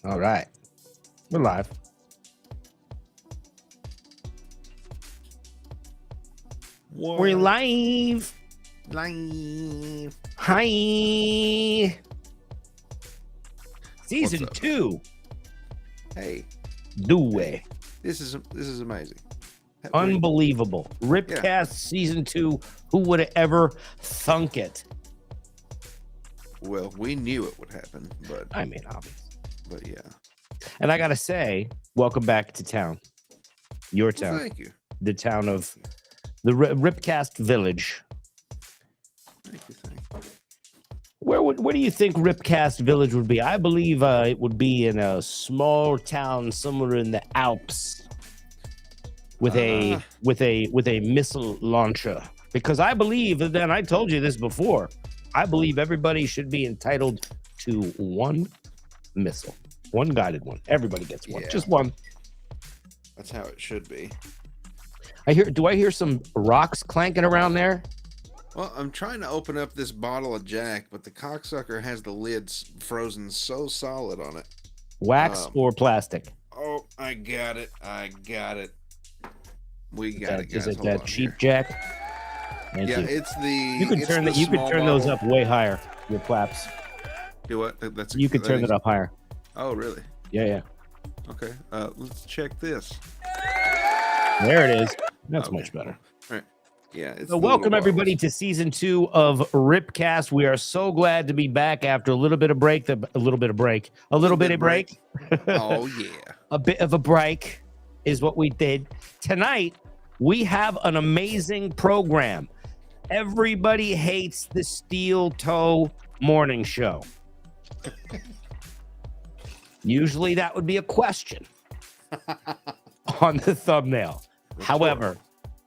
All right. We're live. What? We're live. Live. Hi. Season 2. Hey, Do it. this is amazing. Unbelievable. RipCast Season 2. Who would have ever thunk it? Well, we knew it would happen, but I mean, obvious. But yeah. And I got to say, welcome back to town. Your town. Well, thank you. The town of the RipCast Village. Thank you. Where do you think RipCast Village would be? I believe it would be in a small town somewhere in the Alps with a missile launcher. Because I believe, and I told you this before, I believe everybody should be entitled to one missile, one guided one. Everybody gets one, just one. That's how it should be. Do I hear some rocks clanking around there? Well, I'm trying to open up this bottle of Jack, but the cocksucker has the lids frozen so solid on it. Wax or plastic? Oh, I got it. We got it, guys. Is it Hold that on cheap here. Jack? Thank you. It's the. You can turn that. You can turn those up way higher. Your claps. Do what? You can turn it up higher. Oh, really? Yeah. Okay. Let's check this. There it is. That's much better. All right. Yeah. So welcome everybody to season 2 of RipCast. We are so glad to be back after a little bit of break. Oh yeah. A bit of a break is what we did. Tonight, we have an amazing program. Everybody hates the Steel Toe Morning Show. Usually that would be a question on the thumbnail. However,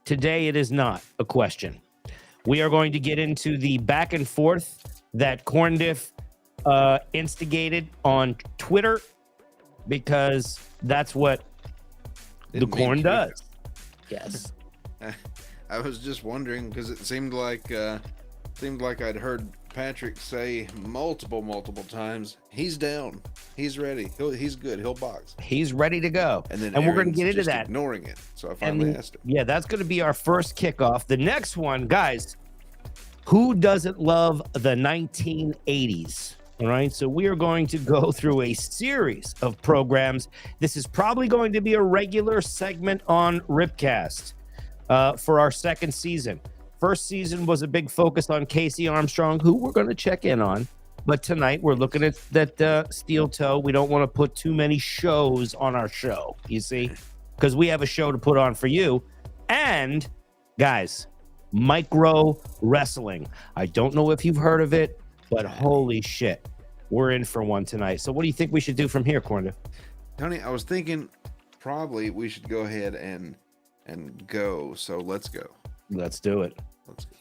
today it is not a question. We are going to get into the back and forth that Corndiff instigated on Twitter, because that's what the corn does. Yes. I was just wondering because it seemed like I'd heard Patrick say multiple times, he's down, he's ready, he's good, he'll box, he's ready to go, and we're going to get into that. Ignoring it, so I finally asked him. Yeah, that's going to be our first kickoff. The next one, guys, who doesn't love the 1980s? All right, so we are going to go through a series of programs. This is probably going to be a regular segment on RipCast for our second season. First season was a big focus on Casey Armstrong, who we're going to check in on. But tonight we're looking at that Steel Toe. We don't want to put too many shows on our show, you see, because we have a show to put on for you. And guys, micro wrestling. I don't know if you've heard of it, but holy shit, we're in for one tonight. So what do you think we should do from here, Corndiff? Tony, I was thinking probably we should go ahead and go. So let's go. Let's do it. Let's go.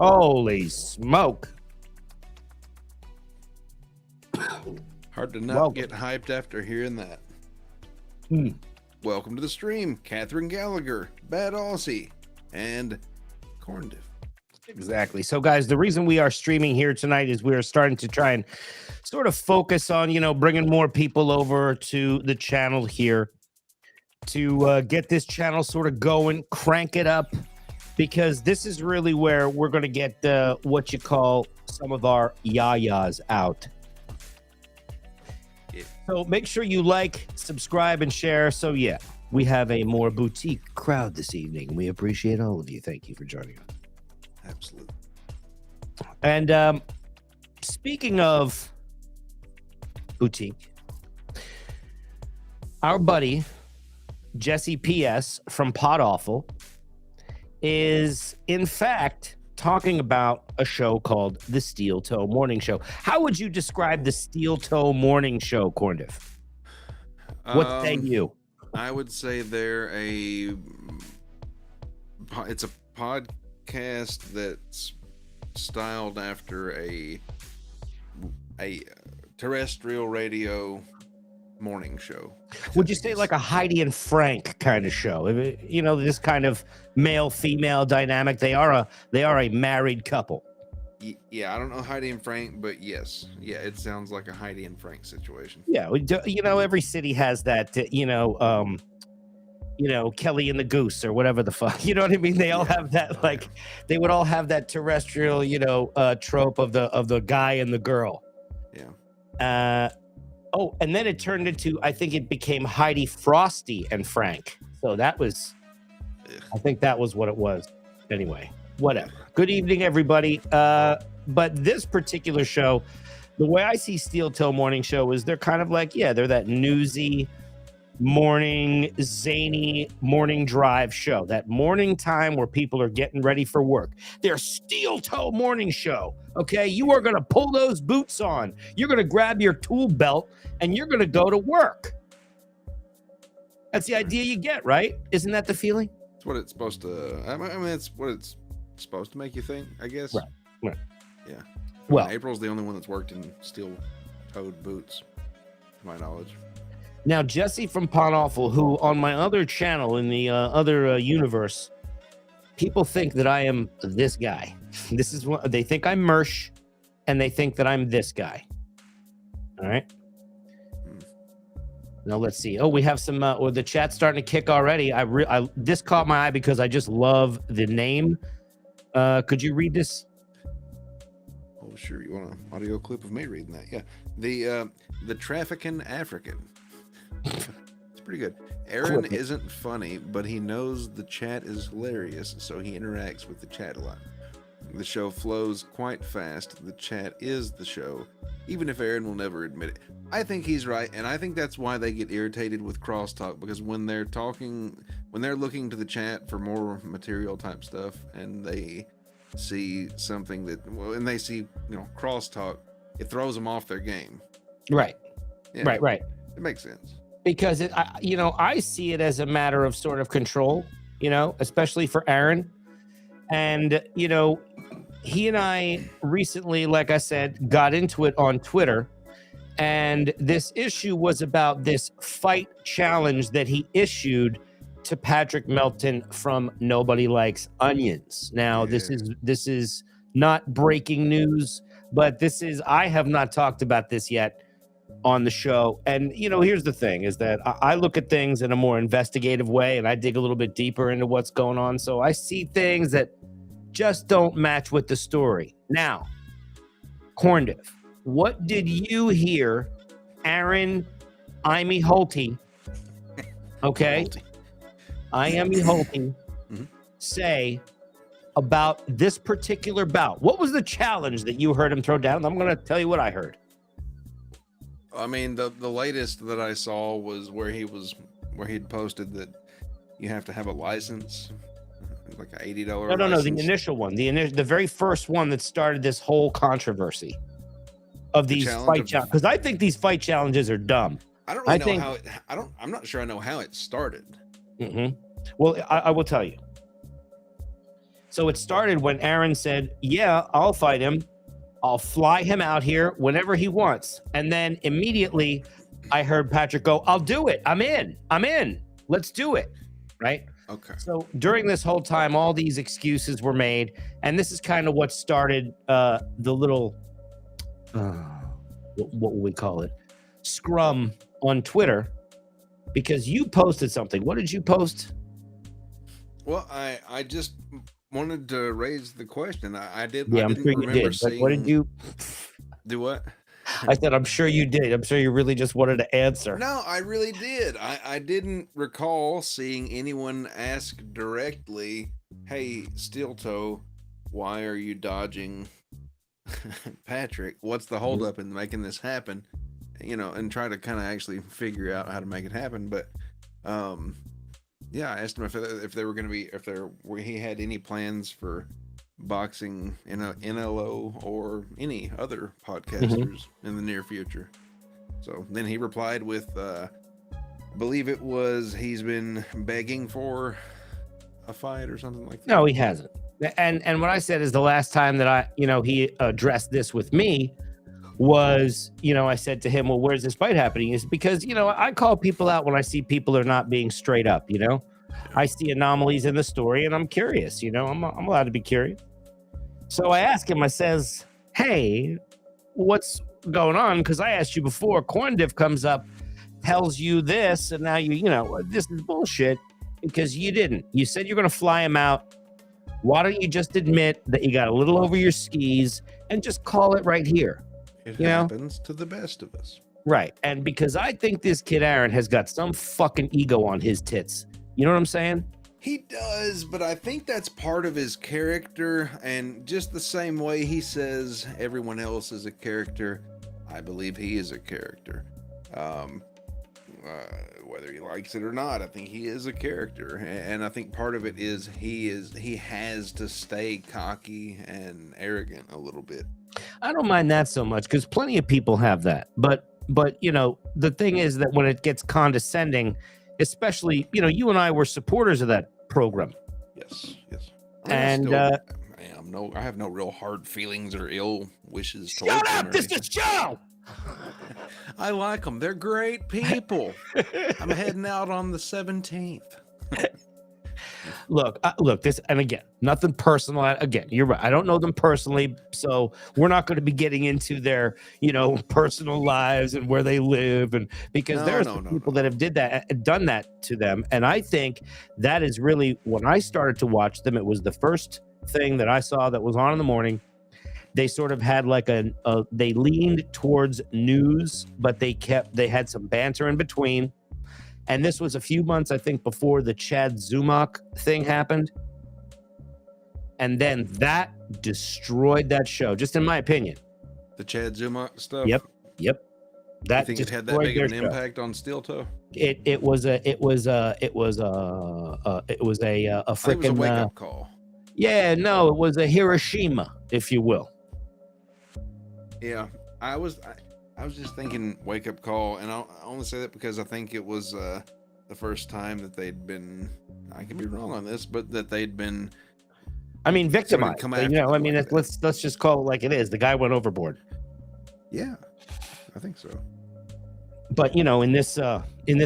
Holy smoke. Hard to not Welcome. get hyped after hearing that. Hmm. Welcome to the stream, Catherine Gallagher, Bad Aussie, and Corndiff. Exactly. So, guys, the reason we are streaming here tonight is we are starting to try and sort of focus on, bringing more people over to the channel here to get this channel sort of going, crank it up, because this is really where we're going to get what you call some of our yayas out. Yeah. So make sure you like, subscribe, and share. So, yeah, we have a more boutique crowd this evening. We appreciate all of you. Thank you for joining us. Absolutely. And speaking of boutique, our buddy Jesse PS from Pod Awful is in fact talking about a show called the Steel Toe Morning Show. How would you describe the Steel Toe Morning Show, Corndiff? What say you? I would say it's a podcast that's styled after a terrestrial radio morning show. Would you say like a Heidi and Frank kind of show? This kind of male-female dynamic. They are a married couple. Yeah, I don't know Heidi and Frank, but yes, yeah, it sounds like a Heidi and Frank situation. Yeah, we do, every city has that. Kelly and the Goose or whatever the fuck. You know what I mean? They all have that. Like, they would all have that terrestrial, trope of the guy and the girl. Yeah. And then it turned into, I think it became Heidi, Frosty, and Frank. So that was, I think that was what it was. Anyway, whatever. Good evening, everybody. But this particular show, the way I see Steel Toe Morning Show is they're kind of like, they're that newsy morning, zany morning drive show. That morning time where people are getting ready for work. They're Steel Toe Morning Show. Okay, you are going to pull those boots on. You're going to grab your tool belt and you're going to go to work. That's the idea you get, right? Isn't that the feeling? It's what it's supposed to. I mean, it's what it's supposed to make you think, I guess. Right. Yeah. Well, April's the only one that's worked in steel-toed boots, to my knowledge. Now, Jesse from Pod Awful, who on my other channel in the other universe, people think that I am this guy. This is what they think. I'm Mersh, and they think that I'm this guy. All right. Now let's see. Oh, we have some. The chat's starting to kick already. This caught my eye because I just love the name. Could you read this? Oh, sure. You want an audio clip of me reading that? Yeah. The Trafficking African. It's pretty good. Aaron isn't funny, but he knows the chat is hilarious, so he interacts with the chat a lot. The show flows quite fast. The chat is the show, even if Aaron will never admit it. I think he's right, and I think that's why they get irritated with crosstalk, because when they're looking to the chat for more material type stuff, and they see something and they see, crosstalk, it throws them off their game. Right. Yeah, Right. It makes sense. Because I see it as a matter of sort of control, especially for Aaron. And, he and I recently, like I said, got into it on Twitter. And this issue was about this fight challenge that he issued to Patrick Melton from Nobody Likes Onions. Now, this is not breaking news, but I have not talked about this yet on the show. And, here's the thing is that I look at things in a more investigative way, and I dig a little bit deeper into what's going on. So I see things that just don't match with the story. Now, Corndiff, what did you hear Aaron Imey Holty, okay, Imey Holty say about this particular bout? What was the challenge that you heard him throw down? I'm going to tell you what I heard. I mean, the latest that I saw was where he'd posted that you have to have a license, like an $80 No, license. the initial one, the very first one that started this whole controversy of these fight challenges. Because I think these fight challenges are dumb. I don't really know how I'm not sure I know how it started. Well, I will tell you. So it started when Aaron said, yeah, I'll fight him. I'll fly him out here whenever he wants. And then immediately I heard Patrick go, I'll do it. I'm in. Let's do it. Right. Okay. So during this whole time, all these excuses were made. And this is kind of what started the little, what will we call it? Scrum on Twitter, because you posted something. What did you post? Well, I just wanted to raise the question. I didn't I'm sure you did. But what did you do? What? I said, I'm sure you did. I'm sure you really just wanted to answer. No, I really did. I didn't recall seeing anyone ask directly, hey, Steel Toe, why are you dodging Patrick? What's the holdup in making this happen? You know, and try to kind of actually figure out how to make it happen. But yeah, I asked him if they were going to be, he had any plans for boxing in a NLO or any other podcasters in the near future. So then he replied with, I believe it was, he's been begging for a fight or something like that. No, he hasn't. And what I said is the last time that he addressed this with me was, I said to him, well, where's this fight happening? Is because, I call people out when I see people are not being straight up, I see anomalies in the story and I'm curious, I'm allowed to be curious. So I ask him, I says, hey, what's going on? Because I asked you before, Corn Diff comes up, tells you this, and now this is bullshit because you didn't. You said you're going to fly him out. Why don't you just admit that you got a little over your skis and just call it right here? It happens to the best of us. Right. And because I think this kid Aaron has got some fucking ego on his tits. You know what I'm saying? He does, but I think that's part of his character. And just the same way he says everyone else is a character, I believe he is a character. Whether he likes it or not, I think he is a character. And I think part of it is he has to stay cocky and arrogant a little bit. I don't mind that so much because plenty of people have that. But the thing is that when it gets condescending, especially, you and I were supporters of that program. Yes. And I have no real hard feelings or ill wishes towards them. Shut up! This is Joe! I like them. They're great people. I'm heading out on the 17th. Look, this, and again, nothing personal. Again, you're right. I don't know them personally, so we're not going to be getting into their, personal lives and where they live, and because there's people that have done that to them, and I think that is really when I started to watch them. It was the first thing that I saw that was on in the morning. They sort of had like they leaned towards news, but they had some banter in between. And this was a few months, I think, before the Chad Zumach thing happened. And then that destroyed that show, just in my opinion. The Chad Zumach stuff? Yep. That you think it had that big of an impact on Steel Toe? It was a freaking wake-up call. Yeah, no, it was a Hiroshima, if you will. Yeah, I was just thinking wake up call, and I only say that because I think it was the first time that they'd been, I could be wrong on this, but that they'd been, victimized. Let's just call it like it is. The guy went overboard. Yeah, I think so. But in this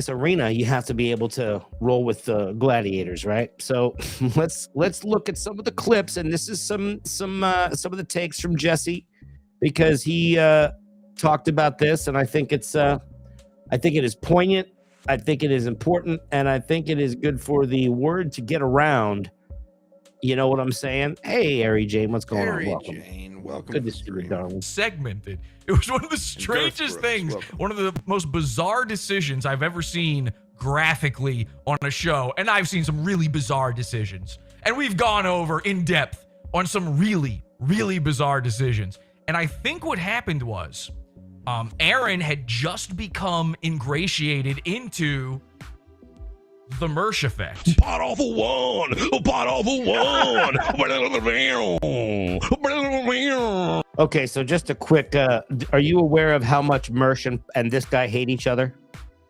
arena, you have to be able to roll with the gladiators, right? So let's look at some of the clips, and this is some of the takes from Jesse, because he talked about this, and I think it is poignant, I think it is important, and I think it is good for the word to get around. You know what I'm saying? Hey, Ari Jane, what's going on? Welcome. Jane, welcome. Good to see you, darling. Segmented. It was one of the strangest things, one of the most bizarre decisions I've ever seen graphically on a show, and I've seen some really bizarre decisions, and we've gone over in depth on some really, really bizarre decisions. And I think what happened was Aaron had just become ingratiated into the Mersh effect. Pot off of one. Okay, so just a quick, are you aware of how much Mersh and this guy hate each other?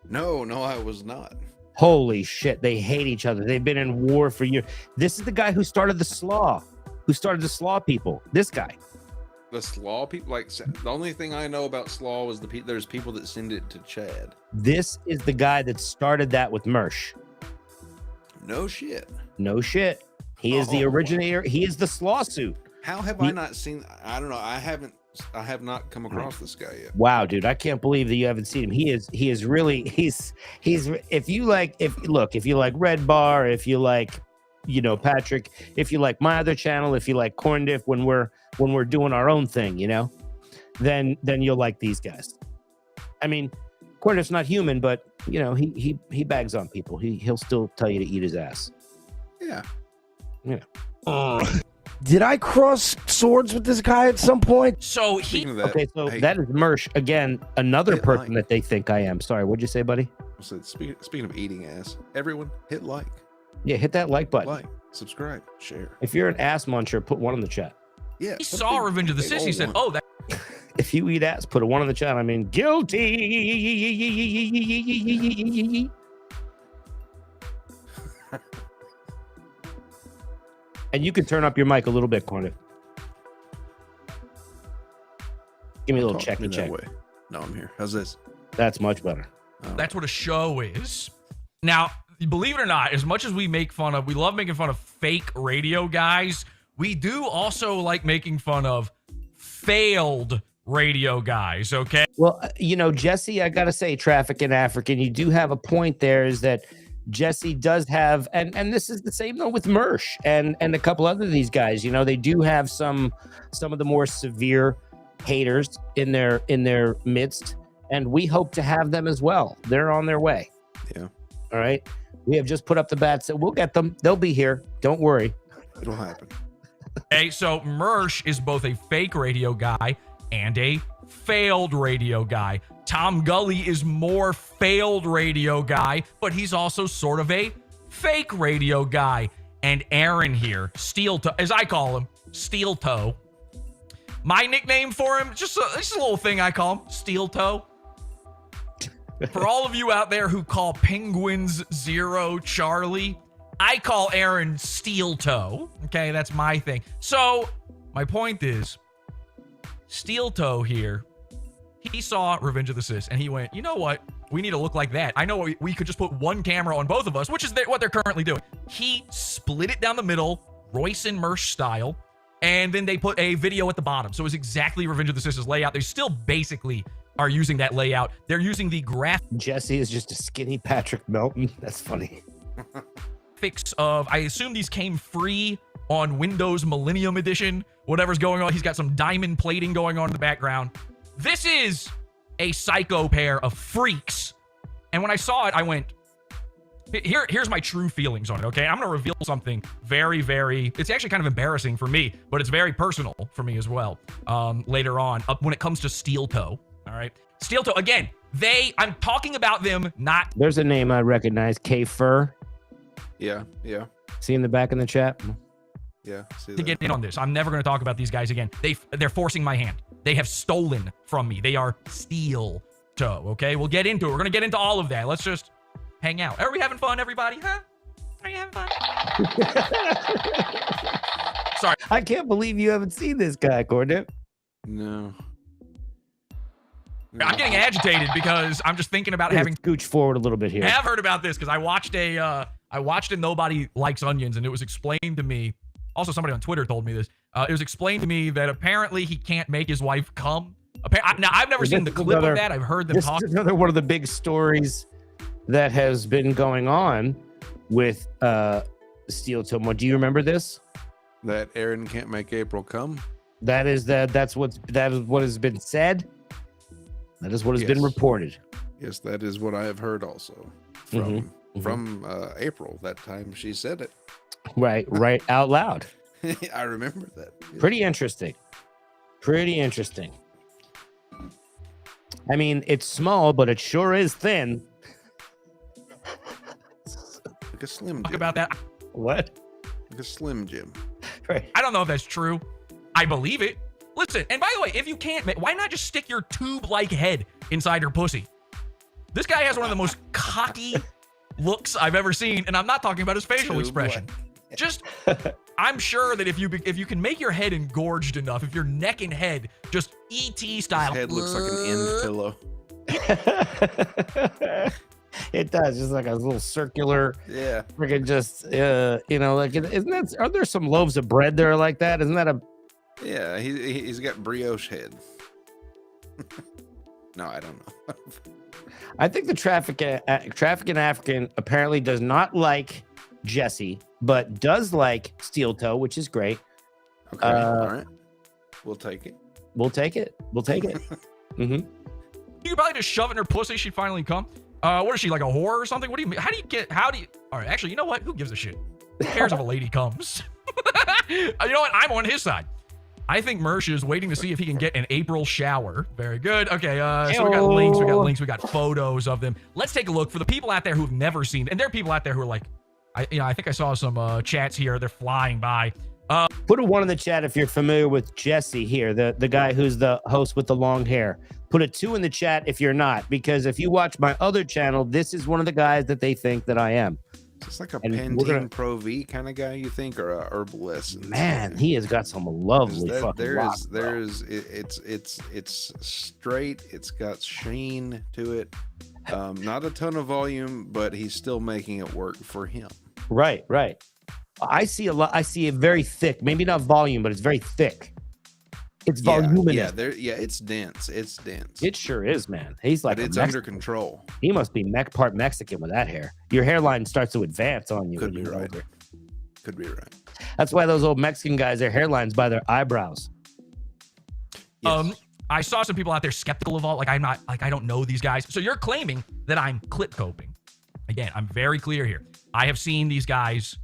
No, I was not. Holy shit, they hate each other. They've been in war for years. This is the guy who started the slaw, people. This guy. The slaw people, like the only thing I know about slaw is there's people that send it to Chad. This is the guy that started that with Mersh. No shit. No shit. He is the originator. He is the slaw suit. How have I not seen? I don't know. I have not come across this guy yet. Wow, dude, I can't believe that you haven't seen him. He is really if you like Red Bar, if you like, Patrick, if you like my other channel, if you like Corn Diff when we're doing our own thing, then you'll like these guys. I mean, Corn Diff's not human, but he bags on people. He'll still tell you to eat his ass. Yeah. Did I cross swords with this guy at some point? So that is Mersh again, another person that they think I am. Sorry, what'd you say, buddy? So speaking of eating ass, everyone hit like. Yeah, hit that like button. Like, subscribe, share. If you're an ass muncher, put 1 in the chat. Yeah. He saw Revenge of the Sis. He said, "Oh, that." If you eat ass, put a 1 in the chat. I mean, guilty. And you can turn up your mic a little bit, Cornet. Give me a little checky check. No, I'm here. How's this? That's much better. That's what a show is. Now, believe it or not, as much as we love making fun of fake radio guys, we do also like making fun of failed radio guys, okay? Well, Jesse, I got to say, Traffic and African, you do have a point there, is that Jesse does have, and this is the same though with Mersh and a couple other of these guys, they do have some of the more severe haters in their midst, and we hope to have them as well. They're on their way. Yeah. All right. We have just put up the bats, so we'll get them. They'll be here. Don't worry. It'll happen. Okay, so Mersh is both a fake radio guy and a failed radio guy. Tom Gully is more failed radio guy, but he's also sort of a fake radio guy. And Aaron here, Steel Toe, as I call him, Steel Toe. My nickname for him, just a little thing I call him, Steel Toe. For all of you out there who call Penguins Zero Charlie, I call Aaron Steel Toe. Okay, that's my thing. So my point is, Steel Toe here, he saw Revenge of the Sis, and he went, you know what? We need to look like that. I know we could just put one camera on both of us, which is what they're currently doing. He split it down the middle, Royce and Mersh style, and then they put a video at the bottom. So it was exactly Revenge of the Sis' layout. They still basically are using that layout. They're using the Jesse is just a skinny Patrick Melton. That's funny. graphics of, I assume these came free on Windows Millennium Edition, whatever's going on. He's got some diamond plating going on in the background. This is a psycho pair of freaks. And when I saw it, I went, here's my true feelings on it, okay? I'm going to reveal something very, very, it's actually kind of embarrassing for me, but it's very personal for me as well, later on, when it comes to Steel Toe, all right? Steel Toe, again, I'm talking about them, not... There's a name I recognize, K-Fur. Yeah. See in the back in the chat? Yeah. See to get in on this. I'm never going to talk about these guys again. They're forcing my hand. They have stolen from me. They are Steel Toe, okay? We'll get into it. We're going to get into all of that. Let's just hang out. Are we having fun, everybody? Huh? Are you having fun? Sorry. I can't believe you haven't seen this guy, Cornet. No. I'm getting agitated because I'm just thinking about having... Scooch forward a little bit here. I have heard about this because I watched a Nobody Likes Onions, and it was explained to me. Also, somebody on Twitter told me this. It was explained to me that apparently he can't make his wife come. Now, I've never seen the clip of that. I've heard them talk. This is another one of the big stories that has been going on with Steel Toe. Do you remember this? That Aaron can't make April come? That's what has been said. That is what has been reported. Yes, that is what I have heard also from April. That time she said it. Right out loud. I remember that. Yeah. Pretty interesting. I mean, it's small, but it sure is thin. Like a Slim Jim. Talk about that. What? Like a Slim Jim. Right. I don't know if that's true. I believe it. Listen, and by the way, if you can't, why not just stick your tube-like head inside your pussy? This guy has one of the most cocky looks I've ever seen, and I'm not talking about his facial Too expression. Just, I'm sure that if you can make your head engorged enough, if your neck and head just ET style, His head looks like an end pillow. It does, just like a little circular. Yeah. Freaking just, like, isn't that? Are there some loaves of bread that are like that? Isn't that a? Yeah, he's got brioche head. No, I don't know. I think the trafficking African apparently does not like Jesse, but does like Steel Toe, which is great. Okay, all right. We'll take it. We'll take it. Mm-hmm. You could probably just shove it in her pussy. She'd finally come. What is she, like a whore or something? What do you mean? How do you? All right, actually, you know what? Who gives a shit? Who cares if a lady comes? You know what? I'm on his side. I think Mersh is waiting to see if he can get an April shower. Very good. Okay, so we got links, we got photos of them. Let's take a look for the people out there who've never seen, and there are people out there who are like, I think I saw some chats here. They're flying by. Put a 1 in the chat if you're familiar with Jesse here, the guy who's the host with the long hair. Put a 2 in the chat if you're not, because if you watch my other channel, this is one of the guys that they think that I am. It's like a Pantene Pro V kind of guy, you think, or a herbalist. Man, he has got some lovely fucking locks, it's straight. It's got sheen to it. Not a ton of volume, but he's still making it work for him. Right. I see a lot. I see it very thick. Maybe not volume, but it's very thick. It's voluminous. Yeah, it's dense. It's dense. It sure is, man. He's like, but it's under control. He must be part Mexican with that hair. Your hairline starts to advance on you. Could be right. Could be right. That's why those old Mexican guys, their hairlines by their eyebrows. Yes. I saw some people out there skeptical of all. I don't know these guys. So you're claiming that I'm clip coping. Again, I'm very clear here. I have seen these guys.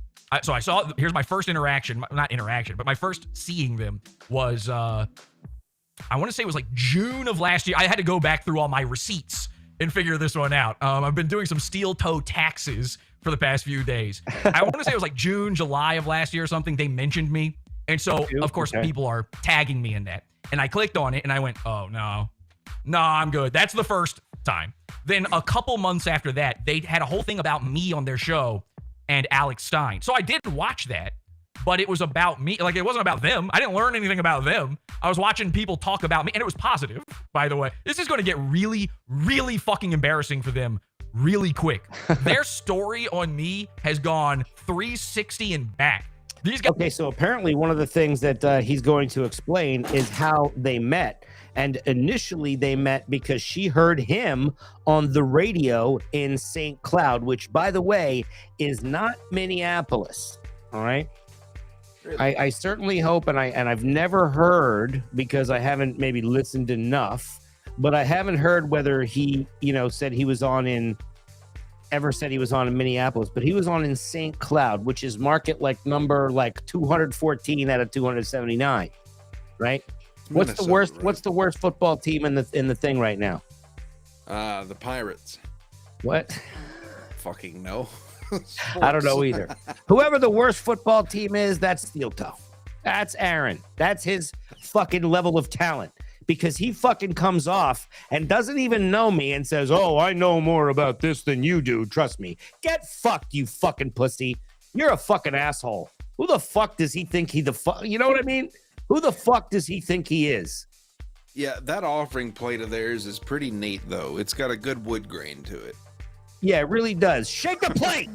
So I saw, here's my first not interaction, but my first seeing them was, I want to say it was like June of last year. I had to go back through all my receipts and figure this one out. I've been doing some steel toe taxes for the past few days. I want to say it was like June, July of last year or something. They mentioned me. And so, of course, people are tagging me in that. And I clicked on it and I went, oh, no, I'm good. That's the first time. Then a couple months after that, they had a whole thing about me on their show and Alex Stein. So I did watch that, but it was about me. Like, it wasn't about them. I didn't learn anything about them. I was watching people talk about me, and it was positive, by the way. This is going to get really, really fucking embarrassing for them really quick. Their story on me has gone 360 and back. These guys. Okay, so apparently one of the things that he's going to explain is how they met. And initially they met because she heard him on the radio in St. Cloud, which, by the way, is not Minneapolis. All right. Really? I certainly hope, and I've never heard, because I haven't maybe listened enough, but I haven't heard whether he, said he was on in Minneapolis, but he was on in St. Cloud, which is market number 214 out of 279, right? What's the worst football team in the thing right now? The Pirates. What? Fucking no. I don't know either. Whoever the worst football team is, that's Steel Toe. That's Aaron. That's his fucking level of talent, because he fucking comes off and doesn't even know me and says, "Oh, I know more about this than you do. Trust me." Get fucked, you fucking pussy. You're a fucking asshole. Who the fuck does he think you know what I mean? Who the fuck does he think he is? Yeah, that offering plate of theirs is pretty neat, though. It's got a good wood grain to it. Yeah, it really does. Shake the plate.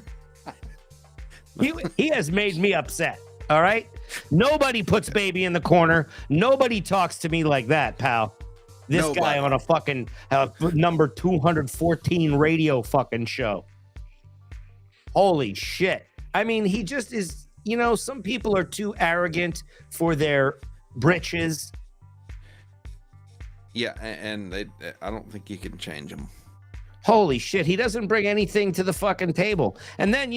He has made me upset. All right? Nobody puts baby in the corner. Nobody talks to me like that, pal. This guy on a fucking number 214 radio fucking show. Holy shit. I mean, he just is, some people are too arrogant for their britches. Yeah, and I don't think you can change them. Holy shit, he doesn't bring anything to the fucking table. And then,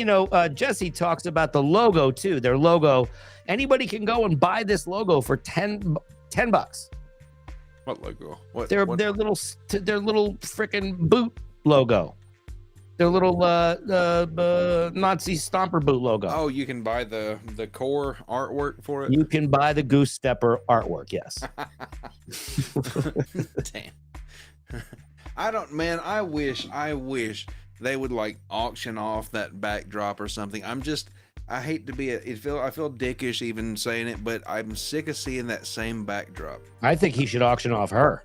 Jesse talks about the logo too. Their logo. Anybody can go and buy this logo for $10. What logo? Their little freaking boot logo. Their little Nazi stomper boot logo. Oh, you can buy the core artwork for it? You can buy the Goose Stepper artwork, yes. Damn. I wish they would like auction off that backdrop or something. I hate to be I feel dickish even saying it, but I'm sick of seeing that same backdrop. I think he should auction off her.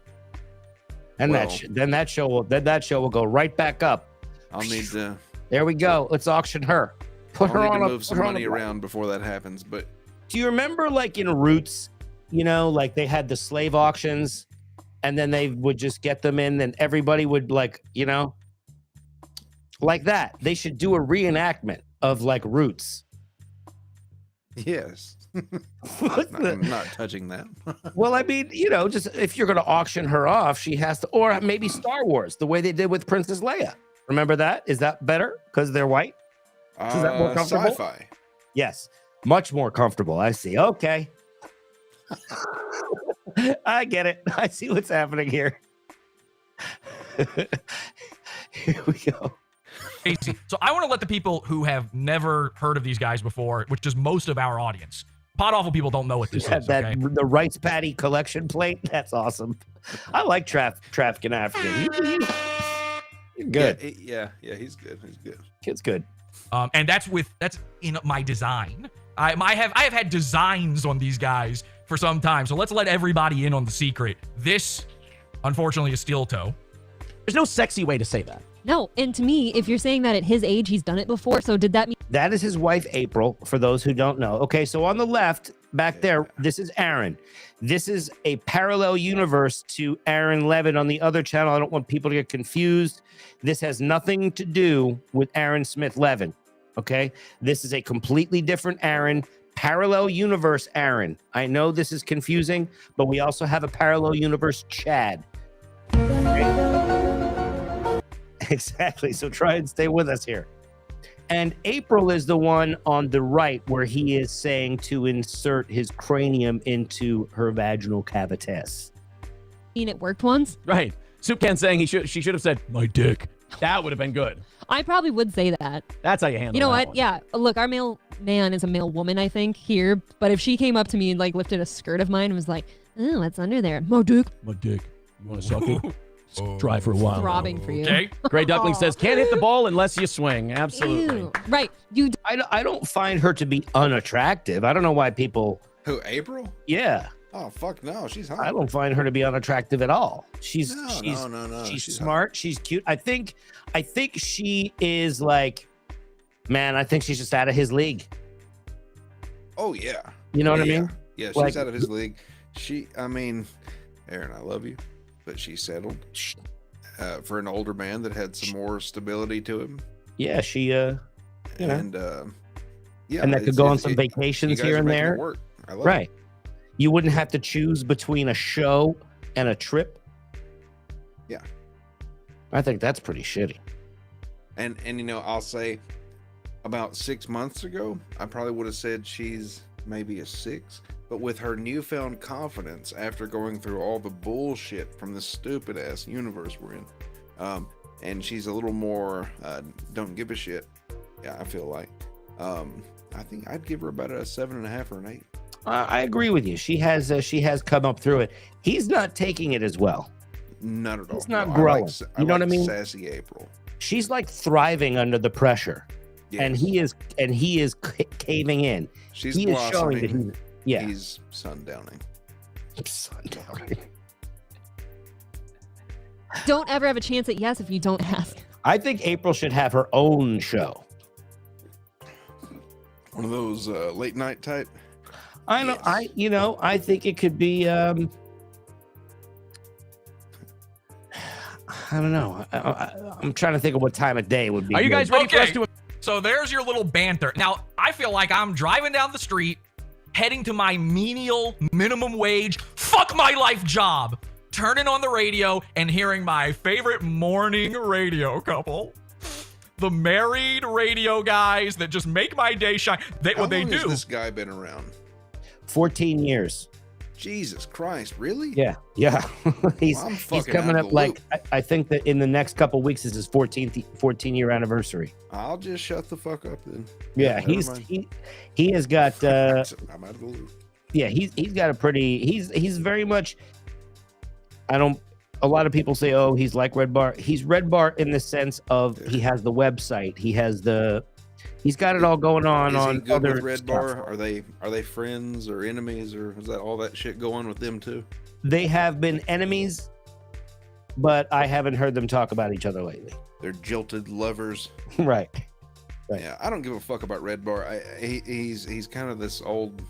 And then that show will go right back up. I'll need to. There we go. Let's auction her. Put her on move some money around before that happens. But do you remember, like in Roots, like they had the slave auctions, and then they would just get them in, and everybody would like that. They should do a reenactment of like Roots. Yes. I'm not touching that. Well, I mean, just if you're going to auction her off, she has to, or maybe Star Wars, the way they did with Princess Leia. Remember that? Is that better because they're white? Is that more comfortable? Sci-fi. Yes, much more comfortable. I see. Okay. I get it. I see what's happening here. Here we go. So I want to let the people who have never heard of these guys before, which is most of our audience. Pod Awful people don't know what this is. The rice patty collection plate. That's awesome. I like trafficking African. You're good. Yeah, he's good. He's good. Kid's good. And that's in my design. I have had designs on these guys for some time. So let's let everybody in on the secret. This, unfortunately, is steel toe. There's no sexy way to say that. No, and to me, if you're saying that at his age, he's done it before, so did that mean... That is his wife, April, for those who don't know. Okay, so on the left, back there, this is Aaron. This is a parallel universe to Aaron Levin on the other channel. I don't want people to get confused. This has nothing to do with Aaron Smith Levin, okay? This is a completely different Aaron, parallel universe Aaron. I know this is confusing, but we also have a parallel universe Chad. Okay? Exactly. So try and stay with us here. And April is the one on the right where he is saying to insert his cranium into her vaginal cavities. It worked once? Right. Soup Can saying she should have said, my dick. That would have been good. I probably would say that. That's how you handle it. You know what? One. Yeah. Look, our male man is a male woman, I think, here. But if she came up to me and like lifted a skirt of mine and was like, oh, what's under there? My dick. My dick. You want to suck it? Try for a while. Throbbing for you. Okay. Grey Duckling says, can't hit the ball unless you swing. Absolutely. Ew. Right. I don't find her to be unattractive. I don't know why people... Who, April? Yeah. Oh, fuck no. She's hot. I don't find her to be unattractive at all. She's No. She's smart. Hot. She's cute. I think she is like, man, I think she's just out of his league. Oh, yeah. You know what I mean? Yeah, she's like, out of his league. Aaron, I love you, but she settled for an older man that had some more stability to him. Yeah, she, and that could go on some vacations here and there. I love right. it. You wouldn't have to choose between a show and a trip. Yeah. I think that's pretty shitty. And I'll say about 6 months ago, I probably would have said she's maybe a 6, but with her newfound confidence after going through all the bullshit from this stupid ass universe we're in, and she's a little more don't give a shit. Yeah, I feel like I think I'd give her about a 7.5 or an 8. I agree with you. She has come up through it. He's not taking it as well. Not at all. It's not growing. You know what I mean? Sassy April. She's like thriving under the pressure, yes. and he is caving in. She's he is showing that he's sundowning. Sundowning. Don't ever have a chance at yes if you don't ask. I think April should have her own show. One of those late night type. I know. Yes. I think it could be. I don't know. I'm trying to think of what time of day would be. Are you guys ready for us to? So there's your little banter. Now I feel like I'm driving down the street, heading to my menial minimum wage, fuck my life job, turning on the radio and hearing my favorite morning radio couple. The married radio guys that just make my day shine. How long has this guy been around? 14 years. Jesus Christ, really? Yeah. he's coming up like, I think that in the next couple weeks is his 14-year anniversary. I'll just shut the fuck up then. Yeah, he has got I'm out of the loop. Yeah, he's got a pretty he's very much a lot of people say, oh, he's like Red Bar. He's Red Bar in the sense of he has the website. He's got it all going on. Is he on good other with Red stuff. Bar? Are they friends or enemies, or is that all that shit going with them too? They have been enemies, but I haven't heard them talk about each other lately. They're jilted lovers. Right. Right. Yeah, I don't give a fuck about Red Bar. He's kind of this old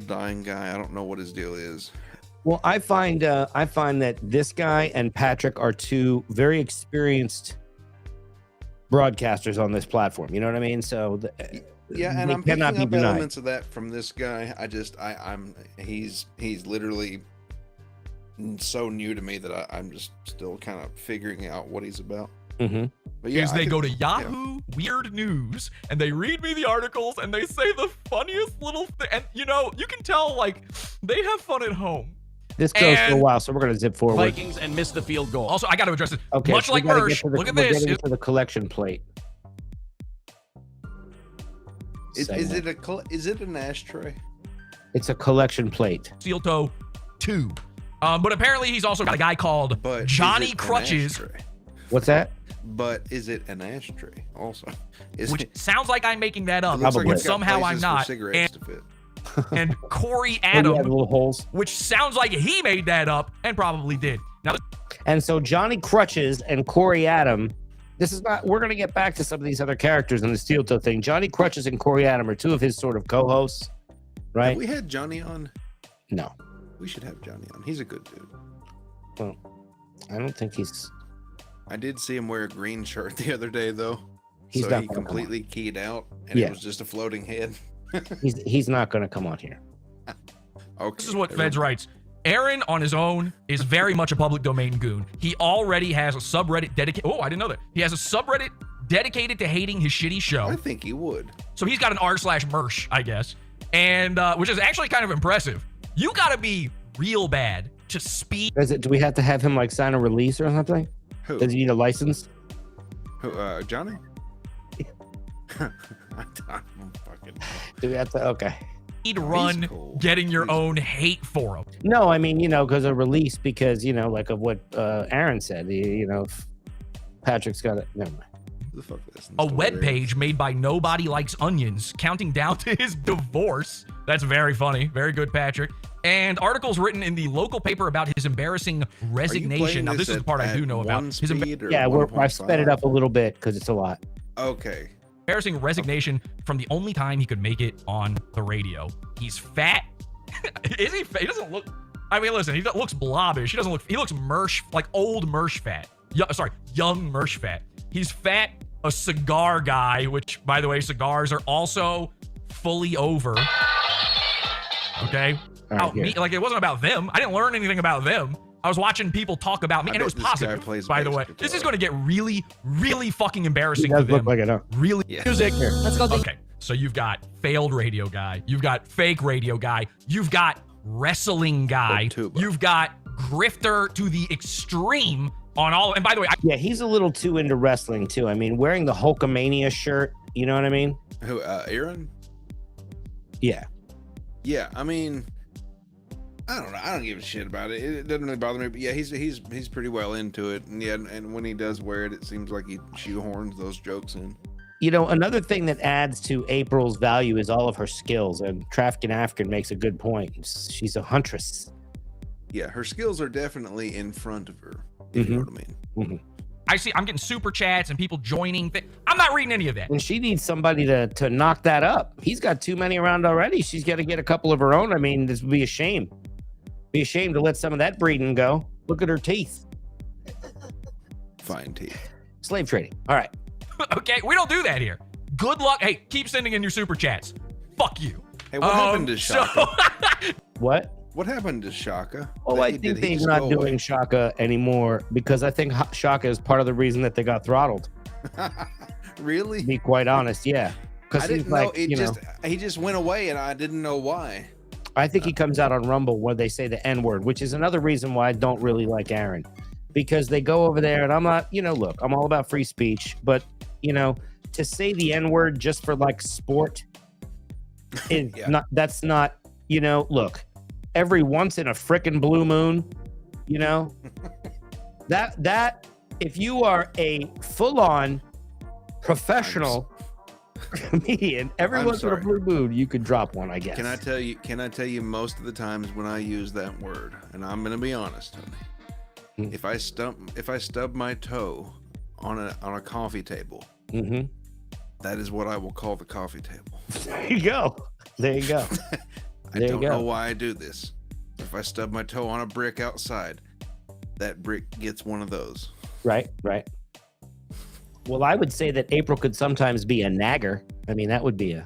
dying guy. I don't know what his deal is. Well, I find that this guy and Patrick are two very experienced broadcasters on this platform. You know what I mean? So yeah, and they I'm picking cannot be up denied. elements of that from this guy. He's literally so new to me that I'm just still kind of figuring out what he's about. Mm-hmm. But yeah, Is they go to Yahoo Weird News and they read me the articles and they say the funniest little thing. And you know, you can tell like they have fun at home. This goes for a And while, so we're gonna zip forward. Vikings and missed the field goal. Also, I got to address this. Okay, Much so we like gotta get Mersh, to the- look at we're this. getting to the collection plate. Is segment. it an ashtray? It's a collection plate. Steel Toe 2. But apparently he's also got a guy called But Johnny is it an Crutches, ashtray? What's that? But is it an ashtray also? which sounds like I'm making that up, It looks like Probably. but it's got somehow I'm places for not. cigarettes to fit. And Corey Oh, you have Adam, little holes. which sounds like he made that up and probably did. Now, And so Johnny Crutches and Corey Adam, this is not, we're going to get back to some of these other characters in the Steel Toe thing. Johnny Crutches and Corey Adam are two of his sort of co-hosts, right? Have we had Johnny on? No, We should have Johnny on. He's a good dude. well, I don't think he's, I did see him wear a green shirt the other day, though. He's So not he gonna come on. completely keyed out, and Yeah. it was just a floating head. he's not going to come on here. Okay. this is what Feds writes. Aaron on his own is very much a public domain goon. He already has a subreddit dedicated. Oh, I didn't know that. He has a subreddit dedicated to hating his shitty show. I think he would. So he's got an r/mersh, I guess, and which is actually kind of impressive. You got to be real bad to speed. Do we have to have him like sign a release or something? Who? Does he need a license? Who? Johnny? I don't fucking know. Do we have to? Okay. Run cool. getting your He's- own hate forum. No, I mean, because a release, because, like of what Aaron said, if Patrick's got it. Never mind. Who the fuck is this? A Mr. web Larry? page made by Nobody Likes Onions, counting down to his divorce. That's very funny. Very good, Patrick. And articles written in the local paper about his embarrassing Are you resignation. playing Now, this is the part I at do know about. one His speed or Yeah, I've sped it 1.5? up a little bit because it's a lot. Okay. embarrassing resignation from the only time he could make it on the radio. He's fat. Is he fat? He doesn't look. I mean, listen, he looks blobbish. He doesn't look. He looks Mersh, like old Mersh fat. Young Mersh fat. He's fat, a cigar guy, which, by the way, cigars are also fully over. Okay. All right, here. Like, it wasn't about them. I didn't learn anything about them. I was watching people talk about me, I and it was bet this guy positive. plays By the bass way, guitar. this is going to get really, really fucking He embarrassing to does them. look like it, huh? Really. Yeah. Music. Let's go. Okay, so you've got failed radio guy, you've got fake radio guy, you've got wrestling guy, Or tuba. you've got grifter to the extreme on all. And by the way, Yeah, he's a little too into wrestling too. I mean, wearing the Hulkamania shirt, you know what I mean? Who? Aaron? Yeah. Yeah. I mean, I don't know. I don't give a shit about it. It doesn't really bother me. But yeah, he's pretty well into it. And yeah, and when he does wear it, it seems like he shoehorns those jokes in. Another thing that adds to April's value is all of her skills. And Trafficking African makes a good point. She's a huntress. Yeah, her skills are definitely in front of her. If you know what I mean. I see I'm getting super chats and people joining. I'm not reading any of that. And she needs somebody to knock that up. He's got too many around already. She's got to get a couple of her own. I mean, this would be a shame. Be a shame to let some of that breeding go. Look at her teeth. Fine teeth. Slave trading. All right. Okay, we don't do that here. Good luck. Hey, keep sending in your super chats. Fuck you. Hey, what happened to Shaka? What? What happened to Shaka? Oh, I think they're not doing Shaka anymore because I think Shaka is part of the reason that they got throttled. Really? To be quite honest, yeah. I Because didn't he's like, know. He just went away, and I didn't know why. I think he comes out on Rumble where they say the N word, which is another reason why I don't really like Aaron, because they go over there and I'm not, look, I'm all about free speech, but to say the N word just for like sport is Yeah. not. That's not. Look, every once in a frickin' blue moon, That if you are a full-on professional comedian, everyone's in a blue mood, you could drop one, I guess. Can I tell you most of the times when I use that word, and I'm gonna be honest, honey. If I stub my toe on a coffee table, that is what I will call the coffee table. There you go. I don't know why I do this. If I stub my toe on a brick outside, that brick gets one of those. Right. Well, I would say that April could sometimes be a nagger. I mean, that would be a...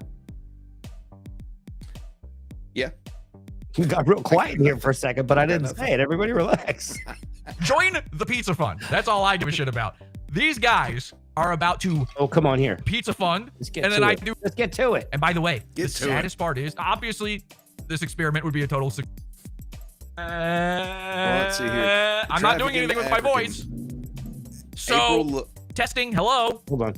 Yeah. You got real quiet here for a second, but I didn't say it. Everybody relax. Join the pizza fund. That's all I give a shit about. These guys are about to... Oh, come on here. Pizza fund. Let's get to it. Let's get to it. And by the way, the saddest part is, obviously, this experiment would be a total success. Let's see here. I'm not doing anything with my voice. So, testing. Hello. Hold on.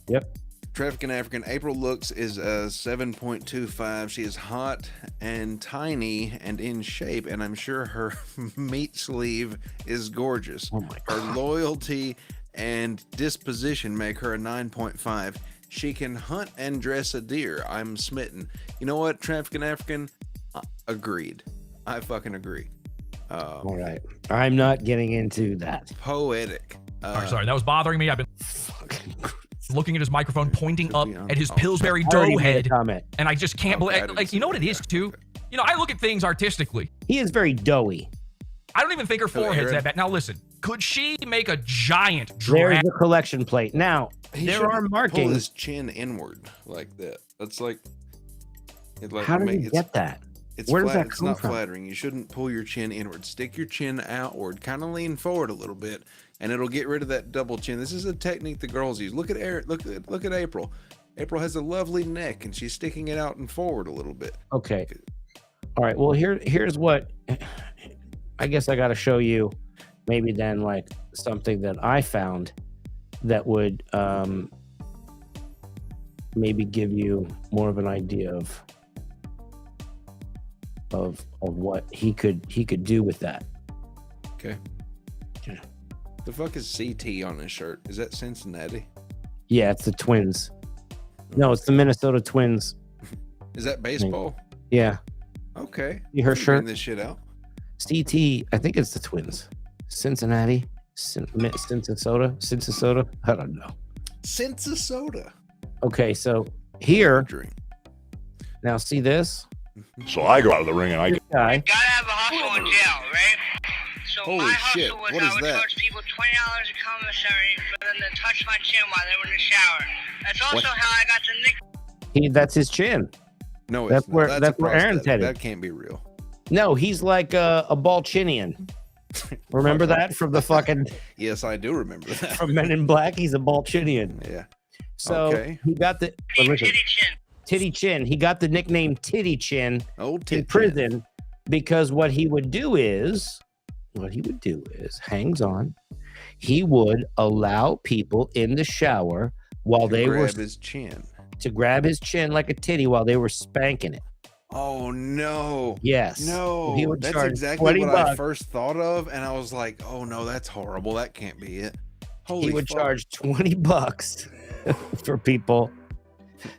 Yep. Trafficking African. April looks is 7.25. She is hot and tiny and in shape, and I'm sure her meat sleeve is gorgeous. Oh my God. Her loyalty and disposition make her a 9.5. She can hunt and dress a deer. I'm smitten. You know what, Trafficking African? Agreed. I fucking agree. All right. I'm not getting into that. Poetic. Sorry, that was bothering me. I've been looking at his microphone, pointing up at his Pillsbury dough head, and I just can't believe. Like, you know what it is too? You know, I look at things artistically. He is very doughy. I don't even think her forehead's that bad. Now listen, could she make a giant There's the collection plate. Now, there are Pull markings. his chin inward like that. That's like... How do you get that? Where does that come from? It's not flattering. You shouldn't pull your chin inward. Stick your chin outward. Kind of lean forward a little bit, and it'll get rid of that double chin. This is a technique the girls use. Look at Look at April. April has a lovely neck, and she's sticking it out and forward a little bit. Okay. All right. Well, here's what I guess I got to show you. Maybe then, like something that I found that would maybe give you more of an idea of what he could do with that. Okay. Yeah. The fuck is CT on his shirt? Is that Cincinnati? Yeah, it's the Twins. No, it's the Minnesota Twins. Is that baseball? Yeah. Okay. Her shirt. This shit out. CT, I think it's the Twins. Cincinnati, Cincinnati. I don't know. Cincinnati. Okay, so here. Now see this. So I go out of the ring and I get. You gotta have a hustle in jail, right? So Holy my shit, hustle was what I is would that? charge people $20 a commissary for them to touch my chin while they were in the shower. That's also how I got the nickname. That's his chin. No, that's not. where that's where Aaron's headed. That can't be real. No, he's like a Balchinian. Remember that from the fucking? Yes, I do remember that. From Men in Black, he's a Balchinian. Yeah. So he got the Titty chin. Titty Chin. He got the nickname Titty Chin in prison because what he would do is, hangs on, he would allow people in the shower while they were his chin to grab his chin like a titty while they were spanking it. Oh no! Yes. No. He would that's charge exactly what $20. I first thought of, and I was like, "Oh no, that's horrible. That can't be it." Holy he would fuck. charge $20 for people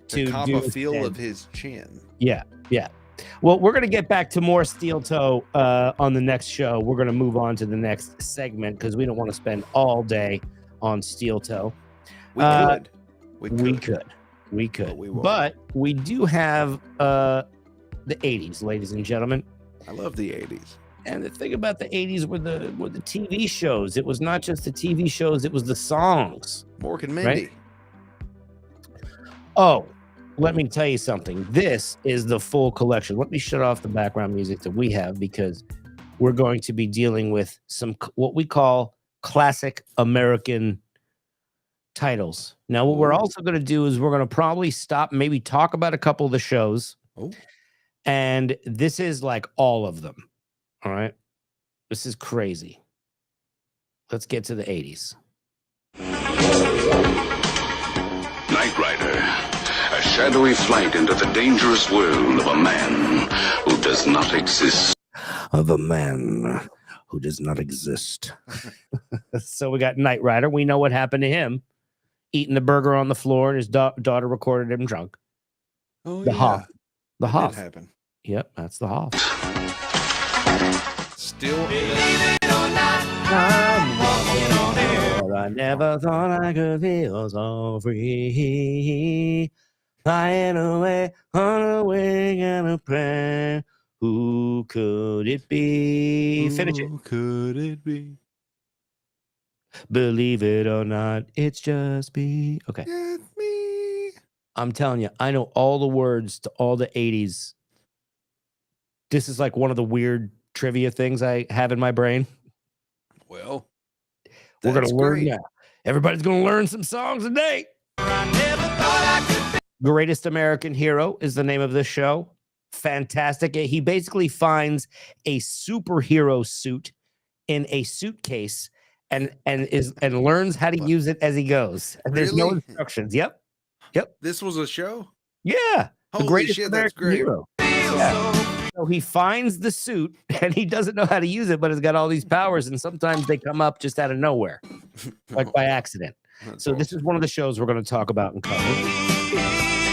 to cop do a feel chin. of his chin. Yeah. Well, we're gonna get back to more steel toe on the next show. We're gonna move on to the next segment because we don't want to spend all day on steel toe. We could. But we do have the 80s, ladies and gentlemen. I love the 80s. And the thing about the 80s were the TV shows. It was not just the TV shows, it was the songs. Mork and Mindy. Right? Oh, let me tell you something. This is the full collection. Let me shut off the background music that we have because we're going to be dealing with some what we call classic American titles. Now, what we're also going to do is we're going to probably stop, maybe talk about a couple of the shows. Oh. And this is like all of them. All right. This is crazy. Let's get to the 80s. Knight Rider, a shadowy flight into the dangerous world of a man who does not exist. Of a man who does not exist. So we got Knight Rider. We know what happened to him. Eating the burger on the floor, and his daughter recorded him drunk. Oh, the yeah. Hoff. The That Hoff. did happen. Yep, that's the Hoff. Still. I never thought I could feel so free. Flying away on a wing and a prayer. Who could it be? Finish it. Who could it be? Believe it or not, it's just me. Okay. Get me. I'm telling you, I know all the words to all the 80s. This is like one of the weird trivia things I have in my brain. Well, we're going that's to learn great. now. Everybody's going to learn some songs today. Greatest American Hero is the name of this show. Fantastic. He basically finds a superhero suit in a suitcase and learns how to use it as he goes. And there's no Really? instructions. Yep. This was a show? Yeah. The Holy Greatest shit, that's American great. Hero. Yeah. So he finds the suit and he doesn't know how to use it, but it's got all these powers, and sometimes they come up just out of nowhere, like by accident. That's So this is one of the shows we're going to talk about and cover.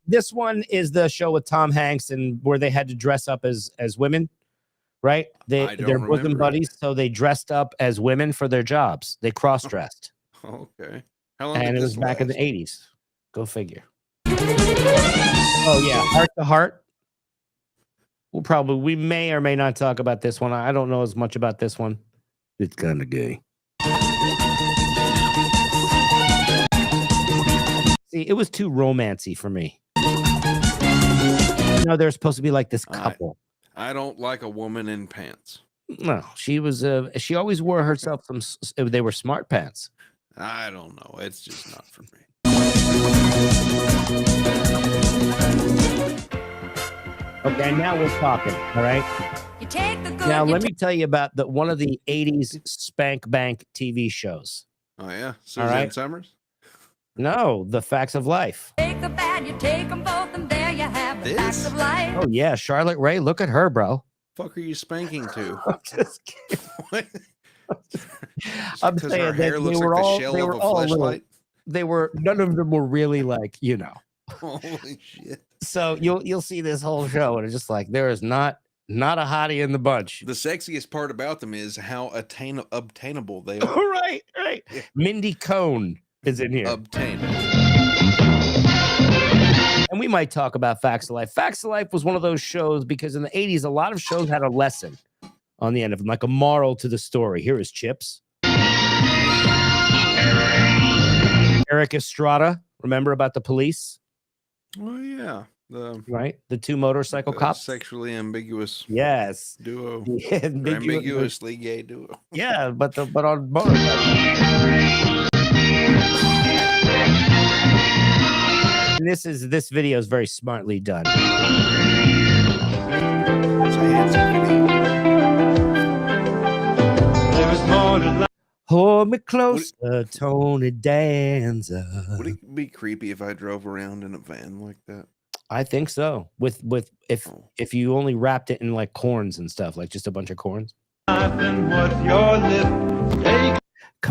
This one is the show with Tom Hanks and where they had to dress up as women, right? I don't They're bosom remember. buddies, so they dressed up as women for their jobs. They cross-dressed. Okay. How long And did it this was back in the last? 80s. Go figure. Oh, yeah. Heart to Heart. We may or may not talk about this one. I don't know as much about this one. It's kind of gay. See, it was too romancy for me. You know, they're supposed to be like this couple. I don't like a woman in pants. No, she was. She always wore herself some. They were smart pants. I don't know. It's just not for me. Okay, now we're talking. All right. You take the good, Now you let me tell you about one of the '80s Spank Bank TV shows. Oh, yeah? All Suzanne right. Summers? No, The Facts of Life. take the bad, you take them both, and there you have the facts This? of life. Oh yeah, Charlotte Ray. Look at her, bro. Fuck are you spanking to? I'm just kidding. What? I'm Because saying her that hair looks they were like the all shell they of were a all little, fleshlight. none of them were really like, you know. Holy shit. So you'll see this whole show and it's just like there is not a hottie in the bunch. The sexiest part about them is how obtainable they are. right. Yeah. Mindy Cohn is in here. Obtainable. And we might talk about Facts of Life. Facts of Life was one of those shows because in the 80s, a lot of shows had a lesson on the end of them, like a moral to the story. Here is Chips. Eric Estrada, remember about the police, Oh, yeah. The right? The two motorcycle cops. sexually ambiguous Yes. duo. Or Ambiguous. ambiguously gay duo. Yeah, but on motorcycles. And this video is very smartly done. It's a handsome video. Hold me closer, Tony Danza. Would it be creepy if I drove around in a van like that? I think so. With if you only wrapped it in like corns and stuff, like just a bunch of corns. Come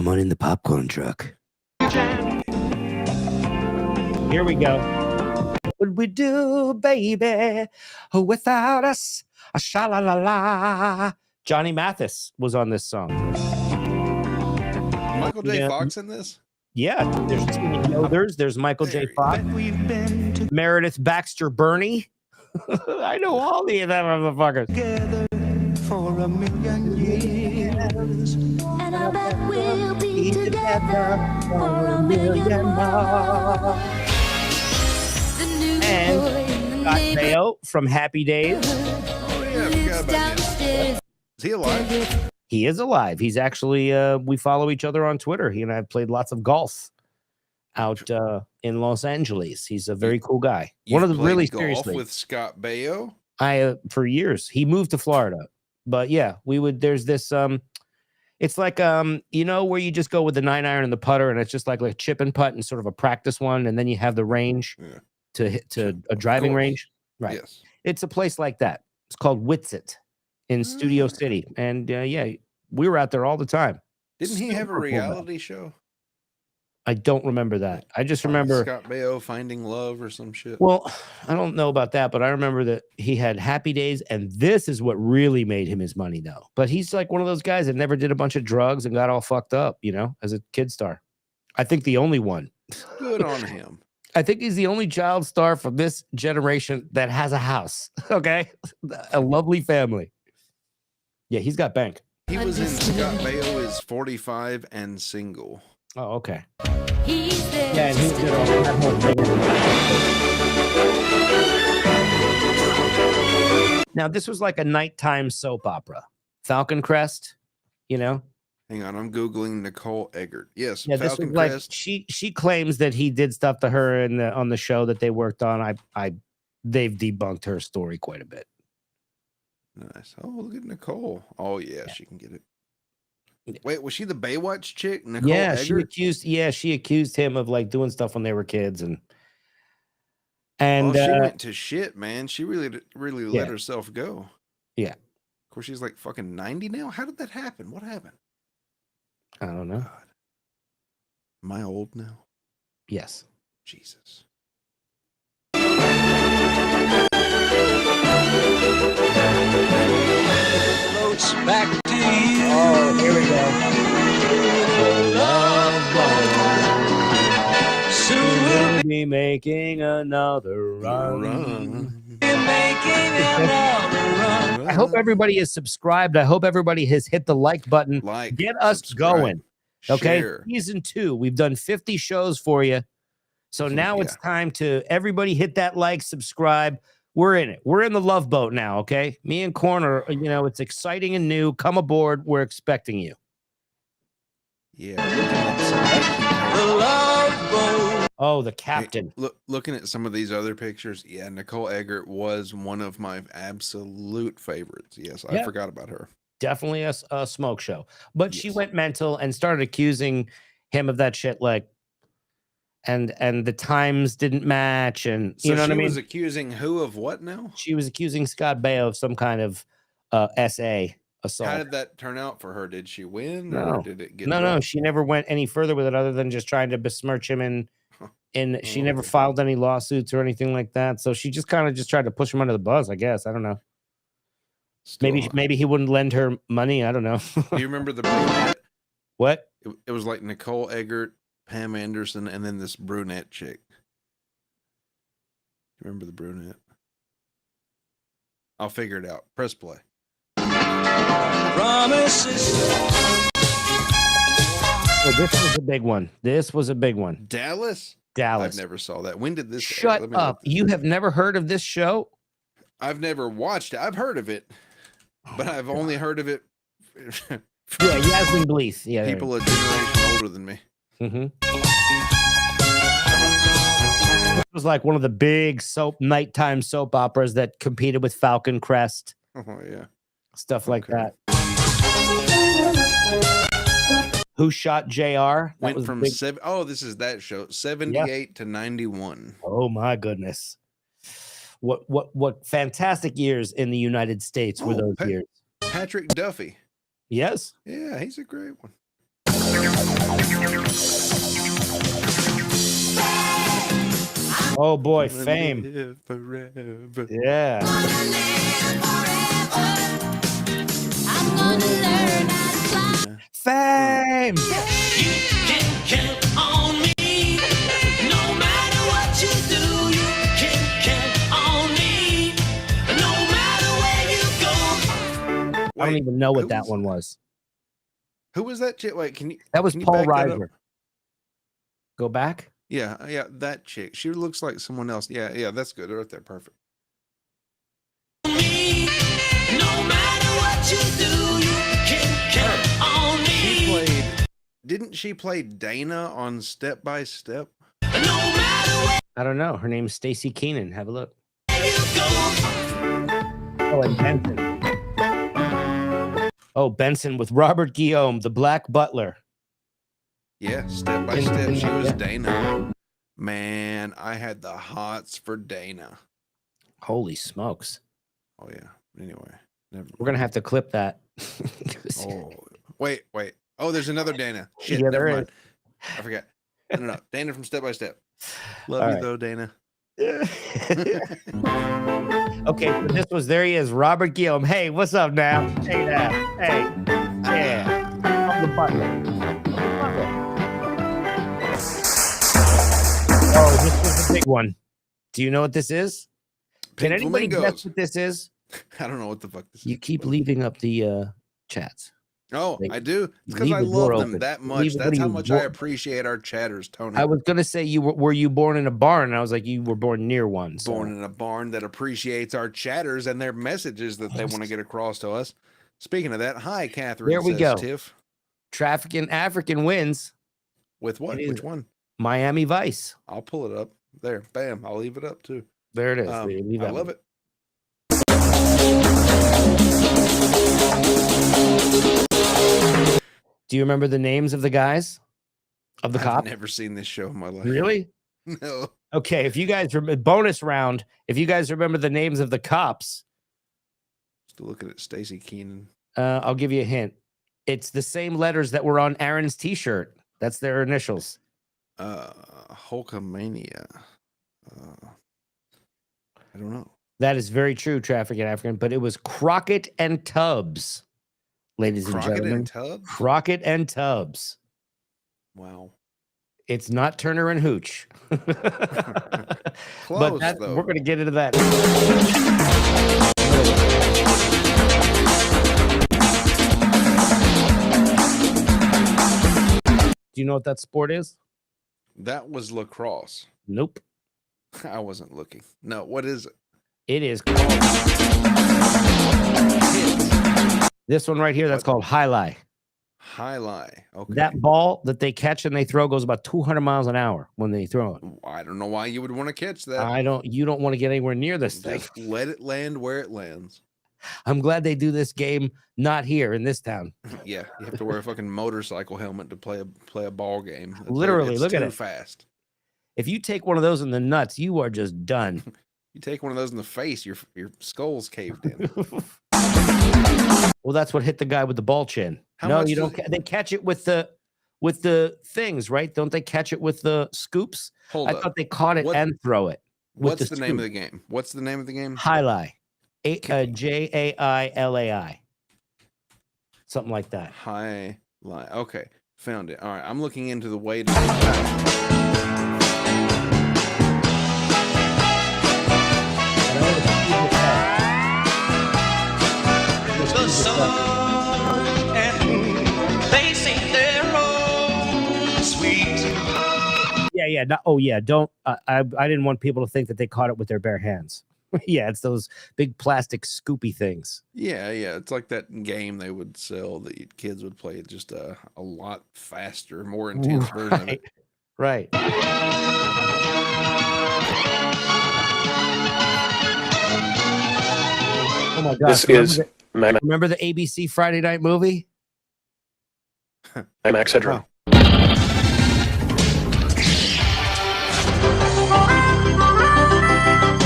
on in the popcorn truck. Here we go. What would we do, baby, without us? A sha la la la. Johnny Mathis was on this song. Michael J. Yeah. Fox in this? Yeah, there's Tina Yothers, there's Michael J. Fox, Meredith Baxter Burney. I know all the them motherfuckers. For a million years, and I bet we'll be together for a million more. The new And boy in the Scott neighborhood Baio from Happy Days. Oh, yeah, I forgot lives about him. downstairs. Is he alive? He is alive. He's actually we follow each other on Twitter. He and I have played lots of golf out in Los Angeles. He's a very cool guy. One of the You've really played golf seriously. with Scott Baio? I for years. He moved to Florida. But yeah, we would there's this It's like you know, where you just go with the 9-iron and the putter, and it's just like a chip and putt and sort of a practice one, and then you have the range to hit to a driving range. Right. Yes. It's a place like that. It's called Witsit in Studio City, and yeah, we were out there all the time. Didn't he have a reality show? I don't remember that. I just remember Scott Baio finding love or some shit. Well, I don't know about that, but I remember that he had Happy Days, and this is what really made him his money, though. But he's like one of those guys that never did a bunch of drugs and got all fucked up, you know, as a kid star. I think the only one. Good on him. I think he's the only child star from this generation that has a house. Okay, a lovely family. Yeah, he's got bank. He was in Scott Baio is 45 and single. Oh, okay. Yeah, and he did all that whole thing. Now, this was like a nighttime soap opera. Falcon Crest, you know? Hang on, I'm Googling Nicole Eggert. Yes, yeah, Falcon this was Crest. Like, she claims that he did stuff to her on the show that they worked on. They've debunked her story quite a bit. Nice. Oh, look at Nicole. Oh, yeah, she can get it. Wait, was she the Baywatch chick? Nicole Eggert? she accused him of like doing stuff when they were kids and she went to shit, man. She really let herself go. Yeah. Of course, she's like fucking 90 now. How did that happen? What happened? I don't know. God. Am I old now? Yes. Jesus. Floats back to you. Oh, here we go. Soon we'll be making another run. I hope everybody is subscribed. I hope everybody has hit the like button. Get us going. Okay. Share. Season 2. We've done 50 shows for you. So now it's time to everybody hit that like, subscribe. We're in it. We're in the love boat now. Okay. Me and Corn are, you know, it's exciting and new. Come aboard. We're expecting you. Yeah. The love boat. Oh, the captain. Hey, looking at some of these other pictures. Yeah. Nicole Eggert was one of my absolute favorites. Yes. I forgot about her. Definitely a smoke show. But she went mental and started accusing him of that shit. Like, and the times didn't match, and you know what I mean. She was accusing who of what now? She was accusing Scott Baio of some kind of SA assault. How did that turn out for her? Did she win? No, or did it get no. She never went any further with it, other than just trying to besmirch him. And she never filed any lawsuits or anything like that. So she just kind of just tried to push him under the bus, I guess. I don't know. Maybe he wouldn't lend her money. I don't know. Do you remember the brunette? What? It was like Nicole Eggert, Pam Anderson, and then this brunette chick. Remember the brunette? I'll figure it out. Press play. Promises. Oh, this was a big one. This was a big one. Dallas? Dallas. I've never saw that. When did this? Shut up. You have never heard of this show? I've never watched it. I've heard of it, but I've only heard of it. Yeah, Yasmin Bleeth. Yeah, people a generation older than me. Mm-hmm. It was like one of the big nighttime soap operas that competed with Falcon Crest. Oh yeah, stuff like that. Who Shot JR? Went from Oh, this is that show. 78 to 91. Oh my goodness. What fantastic years in the United States were those years. Patrick Duffy. Yes. Yeah, he's a great one. Oh boy, Fame. Yeah. Fame. You can count on me. No matter what you do, you can count on me. No matter where you go. I don't even know what that one was. Who was that chick? Wait, that was Paul Reiser. Go back? Yeah, that chick. She looks like someone else. Yeah, that's good. Right there, perfect. Me, no matter what you do, you can count on me. Didn't she play Dana on Step by Step? No matter where I don't know. Her name's Stacy Keenan. Have a look. you go. Oh, and Benson. Oh, Benson with Robert Guillaume, the Black Butler. Yeah, Step by Step. She was Dana. Man, I had the hots for Dana. Holy smokes. Oh, yeah. Anyway, never We're going to have to clip that. Oh, wait. Oh, there's another Dana. Shit, Yeah, never there mind. I forgot. No. Dana from Step by Step. Love All you, right. though, Dana. Okay, so this was, there he is, Robert Guillaume. Hey, what's up now? Hey, now. Hey. Yeah. I'm the butler. Oh, this was a big one. Do you know what this is? Can Pink anybody Flamingos. guess what this is? I don't know what the fuck this is. You keep leaving up the chats. Oh, Like, I do. It's because leave I the door love them open. that much. Leave- what That's are how you, much bo- I appreciate our chatters, Tony. I was gonna say were you born in a barn? And I was like, you were born near one. So. Born in a barn that appreciates our chatters and their messages that they want to get across to us. Speaking of that, hi, Catherine. There we says go. Tiff. Trafficking African wins. With what? It is. Which one? Miami Vice. I'll pull it up. There. Bam. I'll leave it up too. There it is. I Leave that love one. it. Do you remember the names of the guys? Of the I've cops? never seen this show in my life. Really? No. Okay, if you guys bonus round, if you guys remember the names of the cops, Still looking at Stacy Keenan. I'll give you a hint. It's the same letters that were on Aaron's t-shirt. That's their initials. Hulkamania. I don't know. That is very true, Trafficking African, but it was Crockett and Tubbs, ladies and Crockett gentlemen. and Tubbs? Crockett and Tubbs. Wow. It's not Turner and Hooch. Close, but though. we're going to get into that. Do you know what that sport is? That was lacrosse. Nope. I wasn't looking. No, what is it? It is called this one right here. That's called highlight. Highlight. Okay. That ball that they catch and they throw goes about 200 miles an hour when they throw it. I don't know why you would want to catch that. You don't want to get anywhere near this thing. Just let it land where it lands. I'm glad they do this game not here in this town. Yeah, you have to wear a fucking motorcycle helmet to play a ball game. Literally, it's look at too it. Fast. If you take one of those in the nuts, you are just done. You take one of those in the face, your skull's caved in. Well, that's what hit the guy with the ball chin. How No, much you don't. They catch it with the things, right? Don't they catch it with the scoops? Hold I up. thought they caught it and throw it. with What's the name of scoop. the game? What's the name of the game? Highlight. Jailai. Something like that. Highlight. Okay, found it. All right, I'm looking into the way to. The sun and moon, they sing their own sweet. Yeah. Oh, yeah. Don't. I didn't want people to think that they caught it with their bare hands. Yeah, it's those big plastic scoopy things. Yeah. It's like that game they would sell that kids would play, just a lot faster, more intense version of it. Right. Oh my gosh! Remember the ABC Friday Night movie? IMAX Syndrome.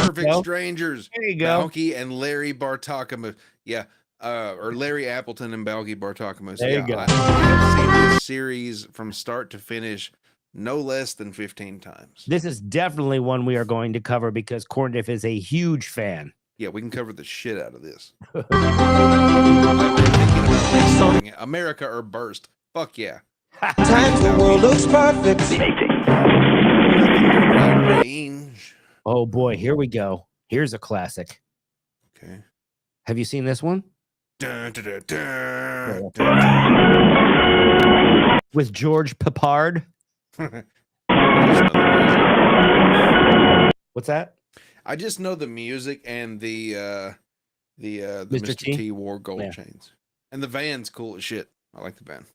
Perfect Strangers. There you go. Balky and Larry Bartakamus. Yeah. Or Larry Appleton and Balky Bartakamus. There you go. I've seen this series from start to finish no less than 15 times. This is definitely one we are going to cover because Corndiff is a huge fan. Yeah, we can cover the shit out of this. I've been thinking about restarting it. America or Burst. Fuck yeah. Time the world looks perfect. Range. Oh boy, here we go. Here's a classic. Okay. Have you seen this one? Dun, dun, dun, dun, dun. With George Peppard? What's that? I just know the music and the Mr. T wore gold chains. And the van's cool as shit. I like the van.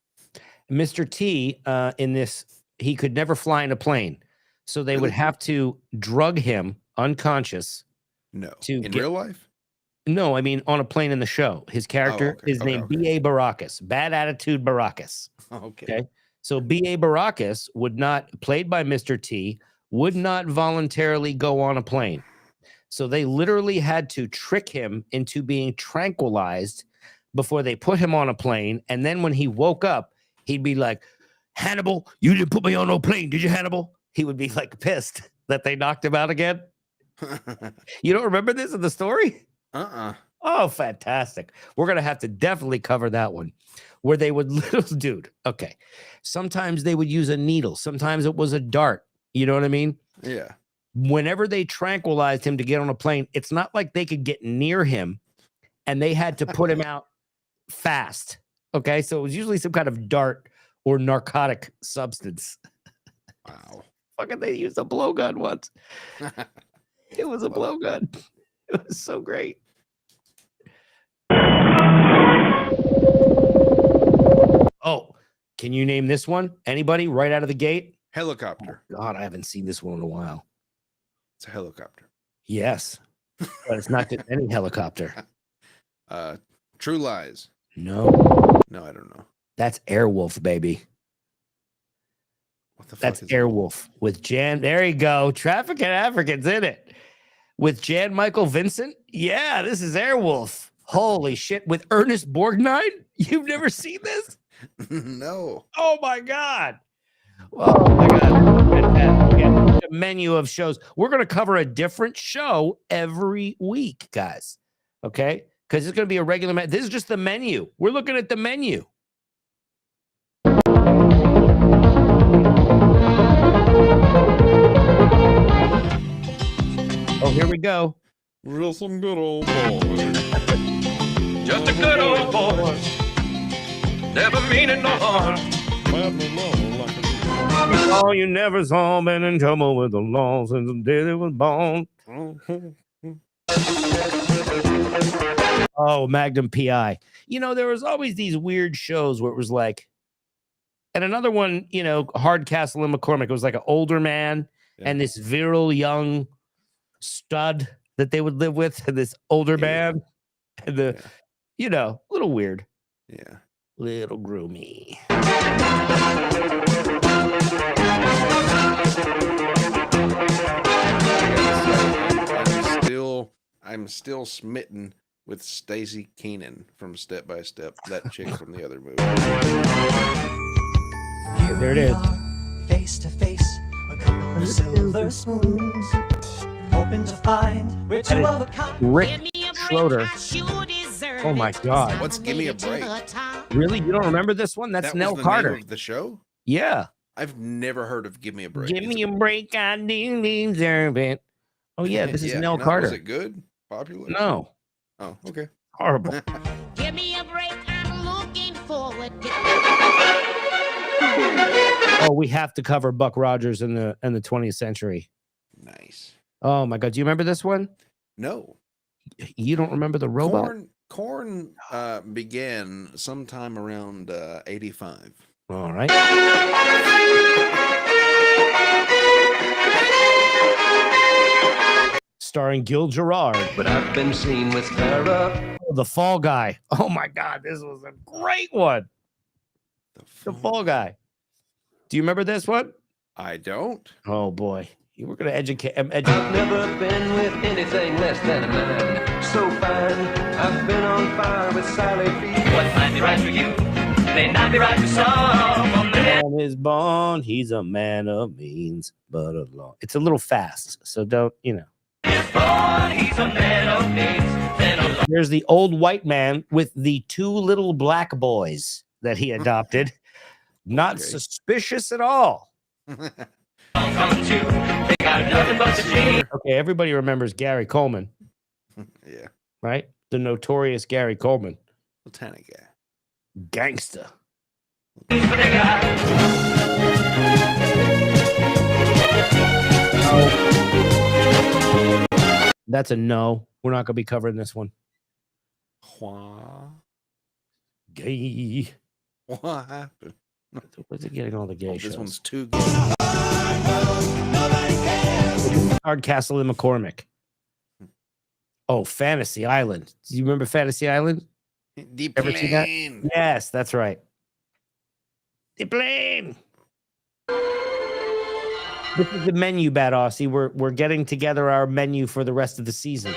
Mr. T, in this, he could never fly in a plane. So they would have to drug him unconscious. No. To in real life? No, I mean on a plane in the show. His character is named B.A. Baracus. Bad attitude Baracus. Okay. So B.A. Baracus would not, played by Mr. T, would not voluntarily go on a plane. So they literally had to trick him into being tranquilized before they put him on a plane. And then when he woke up, he'd be like, Hannibal, you didn't put me on no plane, did you, Hannibal? He would be like pissed that they knocked him out again. You don't remember this in the story? Oh, fantastic. We're going to have to definitely cover that one where they would dude. Okay. Sometimes they would use a needle. Sometimes it was a dart. You know what I mean? Yeah. Whenever they tranquilized him to get on a plane, it's not like they could get near him and they had to put him out fast. Okay. So it was usually some kind of dart or narcotic substance. Wow. Fucking they used a blowgun once. It was a blowgun. It was so great. Oh, can you name this one? Anybody right out of the gate? Helicopter. Oh, God, I haven't seen this one in a while. It's a helicopter. Yes, but it's not just any helicopter. True Lies. No, I don't know. that's Airwolf, baby. What the fuck That's is Airwolf with Jan. There you go. Trafficking Africans in it with Jan Michael Vincent. Yeah, this is Airwolf. Holy shit! With Ernest Borgnine. You've never seen this? No. Oh my God. Oh my God. Fantastic. Again, the menu of shows. We're going to cover a different show every week, guys. Okay? Because it's going to be a regular. This is just the menu. We're looking at the menu. Oh, here we go. Real some good old boys. Just a good old boy. Never meaning no harm. Oh, you never saw been in trouble with the law since the day they was born. Oh, Magnum PI. You know, there was always these weird shows where it was like, and another one, you know, Hardcastle and McCormick. It was like an older man and this virile young stud that they would live with, and this older man, and you know, a little weird. Yeah. Little groomy. I'm still smitten with Stacey Keenan from Step by Step, that chick from the other movie. There it is. Face to face, a couple of silver spoons, hoping to find we're two of a kind. Rick Schroeder. Oh my God. What's Give Me a Break? Really? You don't remember this one? That's That Nell was the Carter. name of the show? Yeah. I've never heard of Give Me a Break. Give me a break, I deserve it. Oh yeah, this is Nell Carter. Was it good? Popular? No. Oh, okay. Horrible. Give me a break, I'm looking forward. Oh, we have to cover Buck Rogers in the 20th century. Nice. Oh my God, do you remember this one? No. You don't remember the robot? Korn began sometime around 85. All right. Starring Gil Gerard. But I've been seen with Farrah. Oh, the Fall Guy. Oh my God, this was a great one. The Fall Guy. Do you remember this one? I don't. Oh boy, you were going to educate. I've never been with anything less than a man so fine. I've been on fire with Sally B. What might be right for you may not be right for some. Man is born, he's a man of means, but a law. It's a little fast, so don't, you know. He's a man of means. There's the old white man with the two little black boys that he adopted. Not suspicious at all. Okay, everybody remembers Gary Coleman. Yeah. Right? The notorious Gary Coleman. Lieutenant guy. Gangster. That's a no. We're not going to be covering this one. Gay. What happened? What's it getting all the gay shows? This one's too good. Hardcastle and McCormick. Oh, Fantasy Island. Do you remember Fantasy Island? The Ever see that? plane. Yes, that's right. The plane. This is the menu, Bad Aussie. We're getting together our menu for the rest of the season.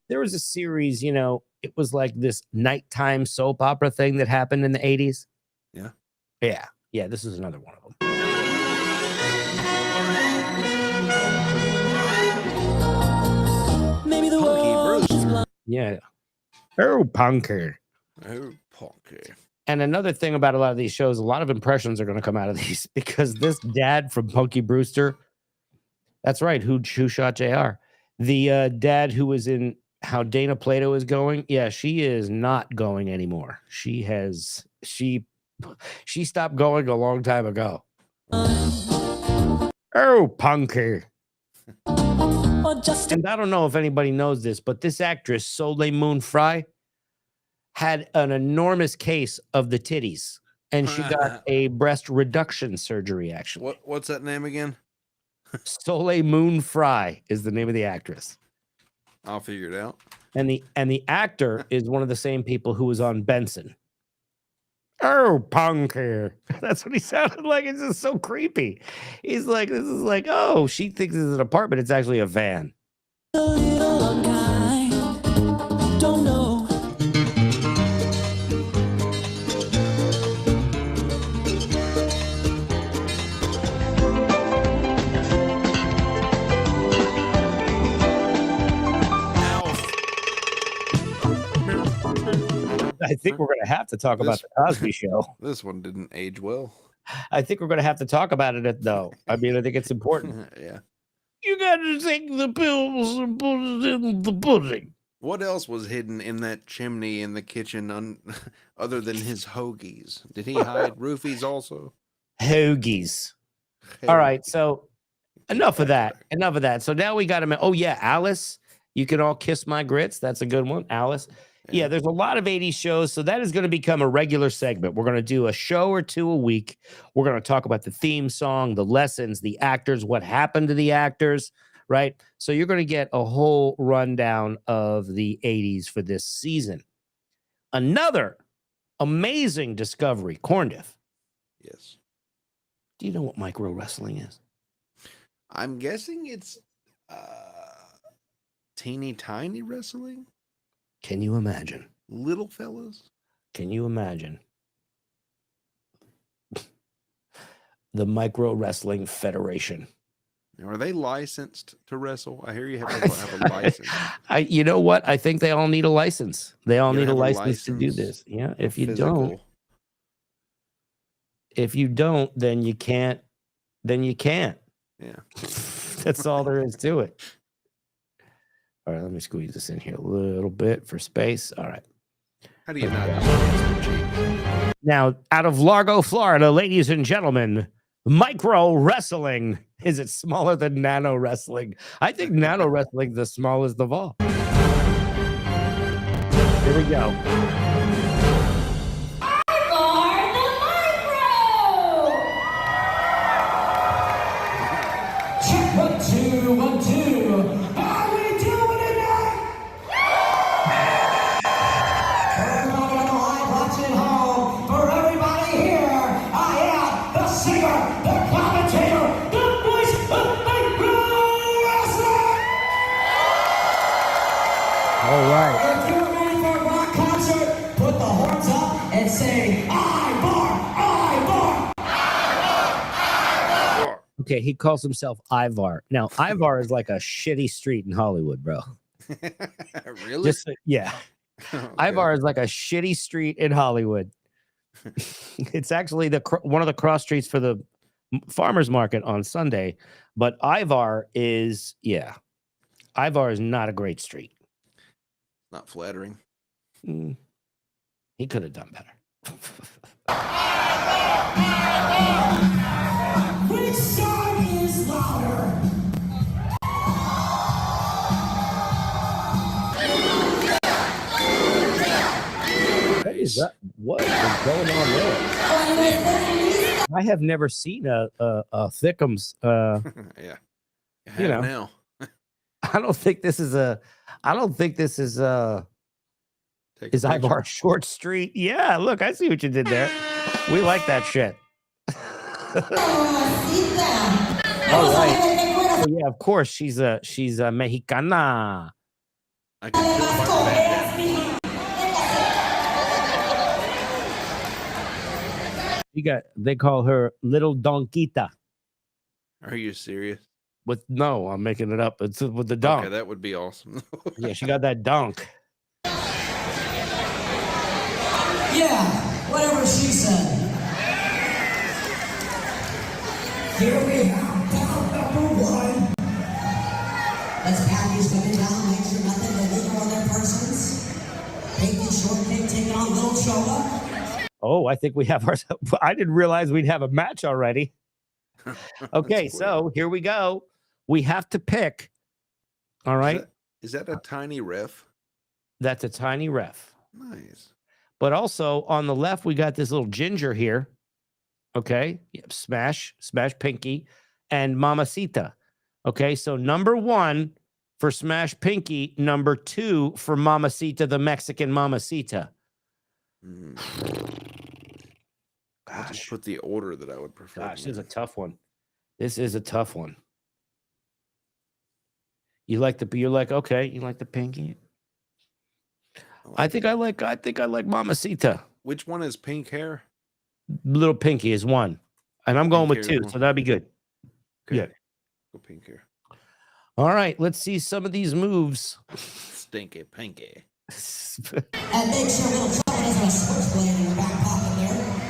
There was a series, you know, it was like this nighttime soap opera thing that happened in the 80s. Yeah. Yeah, this is another one of them. Maybe the world is blind. Yeah. Oh, punker. Oh, punky. And another thing about a lot of these shows, a lot of impressions are going to come out of these because this dad from Punky Brewster, that's right, who shot JR? The dad who was in How Dana Plato Is Going. Yeah, she is not going anymore. She stopped going a long time ago. Oh, punker. And I don't know if anybody knows this, but this actress, Soleil Moon Frye, had an enormous case of the titties, and she got a breast reduction surgery, actually. What's that name again? Soleil Moon Frye is the name of the actress. I'll figure it out. And the actor is one of the same people who was on Benson. Oh, punker. That's what he sounded like. It's just so creepy. He's like, this is like, oh, she thinks this is an apartment. It's actually a van. A little unkind. Don't know. I think we're going to have to talk about the Cosby Show. This one didn't age well. I think we're going to have to talk about it, though. I mean, I think it's important. Yeah. You got to take the pills and put it in the pudding. What else was hidden in that chimney in the kitchen other than his hoagies? Did he hide roofies also? Hoagies. All right, so enough of that. Enough of that. So now we got him. Oh, yeah, Alice. You Can All Kiss My Grits. That's a good one, Alice. Yeah, there's a lot of 80s shows, so that is going to become a regular segment. We're going to do a show or two a week. We're going to talk about the theme song, the lessons, the actors, what happened to the actors, right? So you're going to get a whole rundown of the 80s for this season. Another amazing discovery, Corndiff. Yes. Do you know what micro wrestling is? I'm guessing it's teeny tiny wrestling. Can you imagine? Little fellas? Can you imagine? The Micro Wrestling Federation. Now, are they licensed to wrestle? I hear you have to have a license. You know what? I think they all need a license. They all You need a have a license to do license, this. Yeah. If you Physical. don't, then you can't. Yeah. That's all there is to it. All right, let me squeeze this in here a little bit for space. All right. How do you not? Now, out of Largo, Florida, ladies and gentlemen, micro wrestling. Is it smaller than nano wrestling? I think nano wrestling is the smallest of all. Here we go. Check 1 2 1 2. How we doing tonight? Everybody on the live watching home, for everybody here, I am the singer, the commentator, the voice of micro wrestling. All right. If you're ready for a rock concert, put the horns up and say, Ivar, Ivar. Okay, he calls himself Ivar. Now, Ivar is like a shitty street in Hollywood, bro. Really? Yeah. Okay. Ivar is like a shitty street in Hollywood. It's actually one of the cross streets for the farmers market on Sunday, but Ivar is not a great street. Not flattering. He could have done better. Which side is louder? What is that? What? is going on there? I have never seen a Thickums. Yeah. You know. Now. I don't think this is is Ivar Short Street. Yeah, look, I see what you did there. We like that shit. All right. Oh, yeah, of course she's a Mexicana. I can feel my bad. They call her Little Donquita. Are you serious? No, I'm making it up. It's with the donk. Okay, that would be awesome. Yeah, she got that donk. Yeah, whatever she said. Here we have down number 1. Let's package women down, make sure nothing illegal on their persons. Pinky Shortcake taking on Little Chola. Oh, I think we have our. I didn't realize we'd have a match already. Okay, so here we go. We have to pick. All right. Is that a tiny ref? That's a tiny ref. Nice. But also on the left, we got this little ginger here. Okay. Yep. Smash Pinky, and Mamacita. Okay. So number 1 for Smash Pinky, number 2 for Mamacita, the Mexican Mamacita. I'll just put the order that I would prefer. Gosh, this is a tough one. This is a tough one. You're like the Pinky. I think I like Mamacita. Which one is pink hair? Little Pinky is 1. And I'm going with 2, so that'd be good. Okay. Yeah. Go pink hair. All right, let's see some of these moves. Stinky Pinky. And make sure Little Chola doesn't have a switchblade in your back pocket there.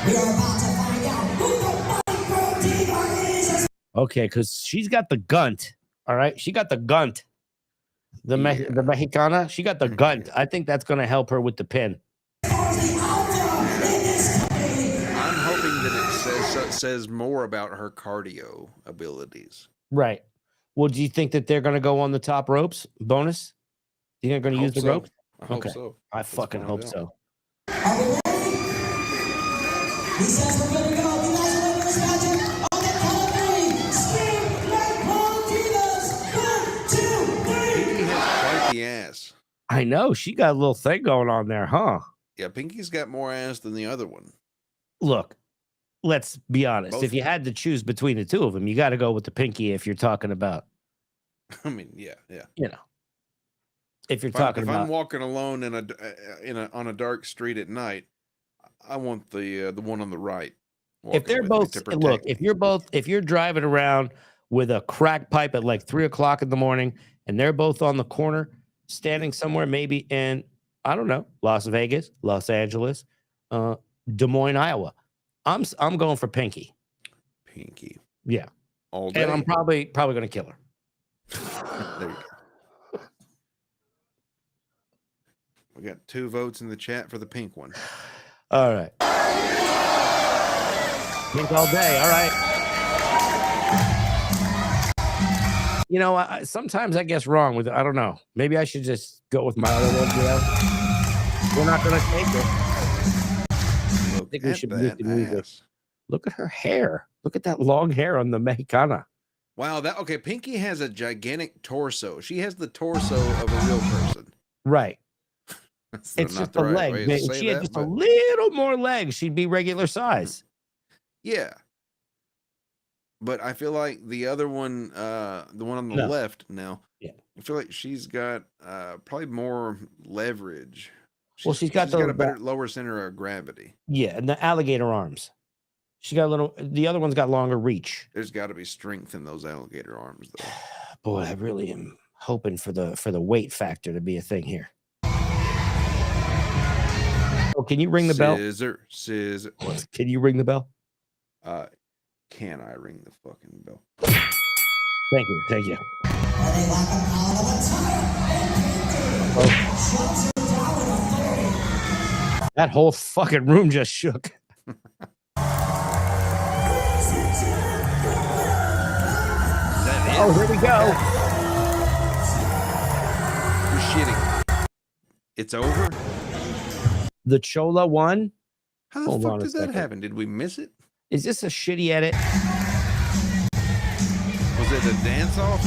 We are about to find out who the micro diva is. Okay, because she's got the gunt. All right, she got the gunt. The Mexicana, she got the gunt. I think that's going to help her with the pin. I'm hoping that it says more about her cardio abilities. Right. Well, do you think that they're going to go on the top ropes? Bonus? You think they're going to use the ropes? I hope so. I fucking hope so. Are we ready? He says we're good to go. You guys are ready for this magic? On the count of 3. Scream like Paul Divas. 1, 2, 3. Pinky has quite the ass. I know. She got a little thing going on there, huh? Yeah, Pinky's got more ass than the other one. Look, let's be honest. Both if you had to choose between the two of them, you got to go with the Pinky if you're talking about. I mean, yeah. You know. If you're If talking about. I'm walking alone on a dark street at night, I want the one on the right. If they're both if you're driving around with a crack pipe at like 3 o'clock in the morning and they're both on the corner standing somewhere, maybe in, I don't know, Las Vegas, Los Angeles, Des Moines, Iowa, I'm going for Pinky. Pinky. Yeah. All day. And I'm probably going to kill her. There you go. We got 2 votes in the chat for the pink one. All right. Pink all day. All right. You know, sometimes I guess wrong with it. I don't know. Maybe I should just go with my other one. You know? We're not going to take it. I think we should move the music. Look at her hair. Look at that long hair on the Mexicana. Wow. Okay. Pinky has a gigantic torso. She has the torso of a real person. Right. It's just a leg. If she had just a little more legs, she'd be regular size. Yeah. But I feel like the other one, the one on the left now, I feel like she's got probably more leverage. She's got a better lower center of gravity. Yeah, and the alligator arms. She got the other one's got longer reach. There's got to be strength in those alligator arms, though. Boy, I really am hoping for the weight factor to be a thing here. Oh, can you ring the bell? Scissor. What? Can you ring the bell? Can I ring the fucking bell? Thank you. That whole fucking room just shook. Oh, here we go. You're shitting. It's over? The Chola one? How the fuck did that happen? Did we miss it? Is this a shitty edit? Was it a dance-off?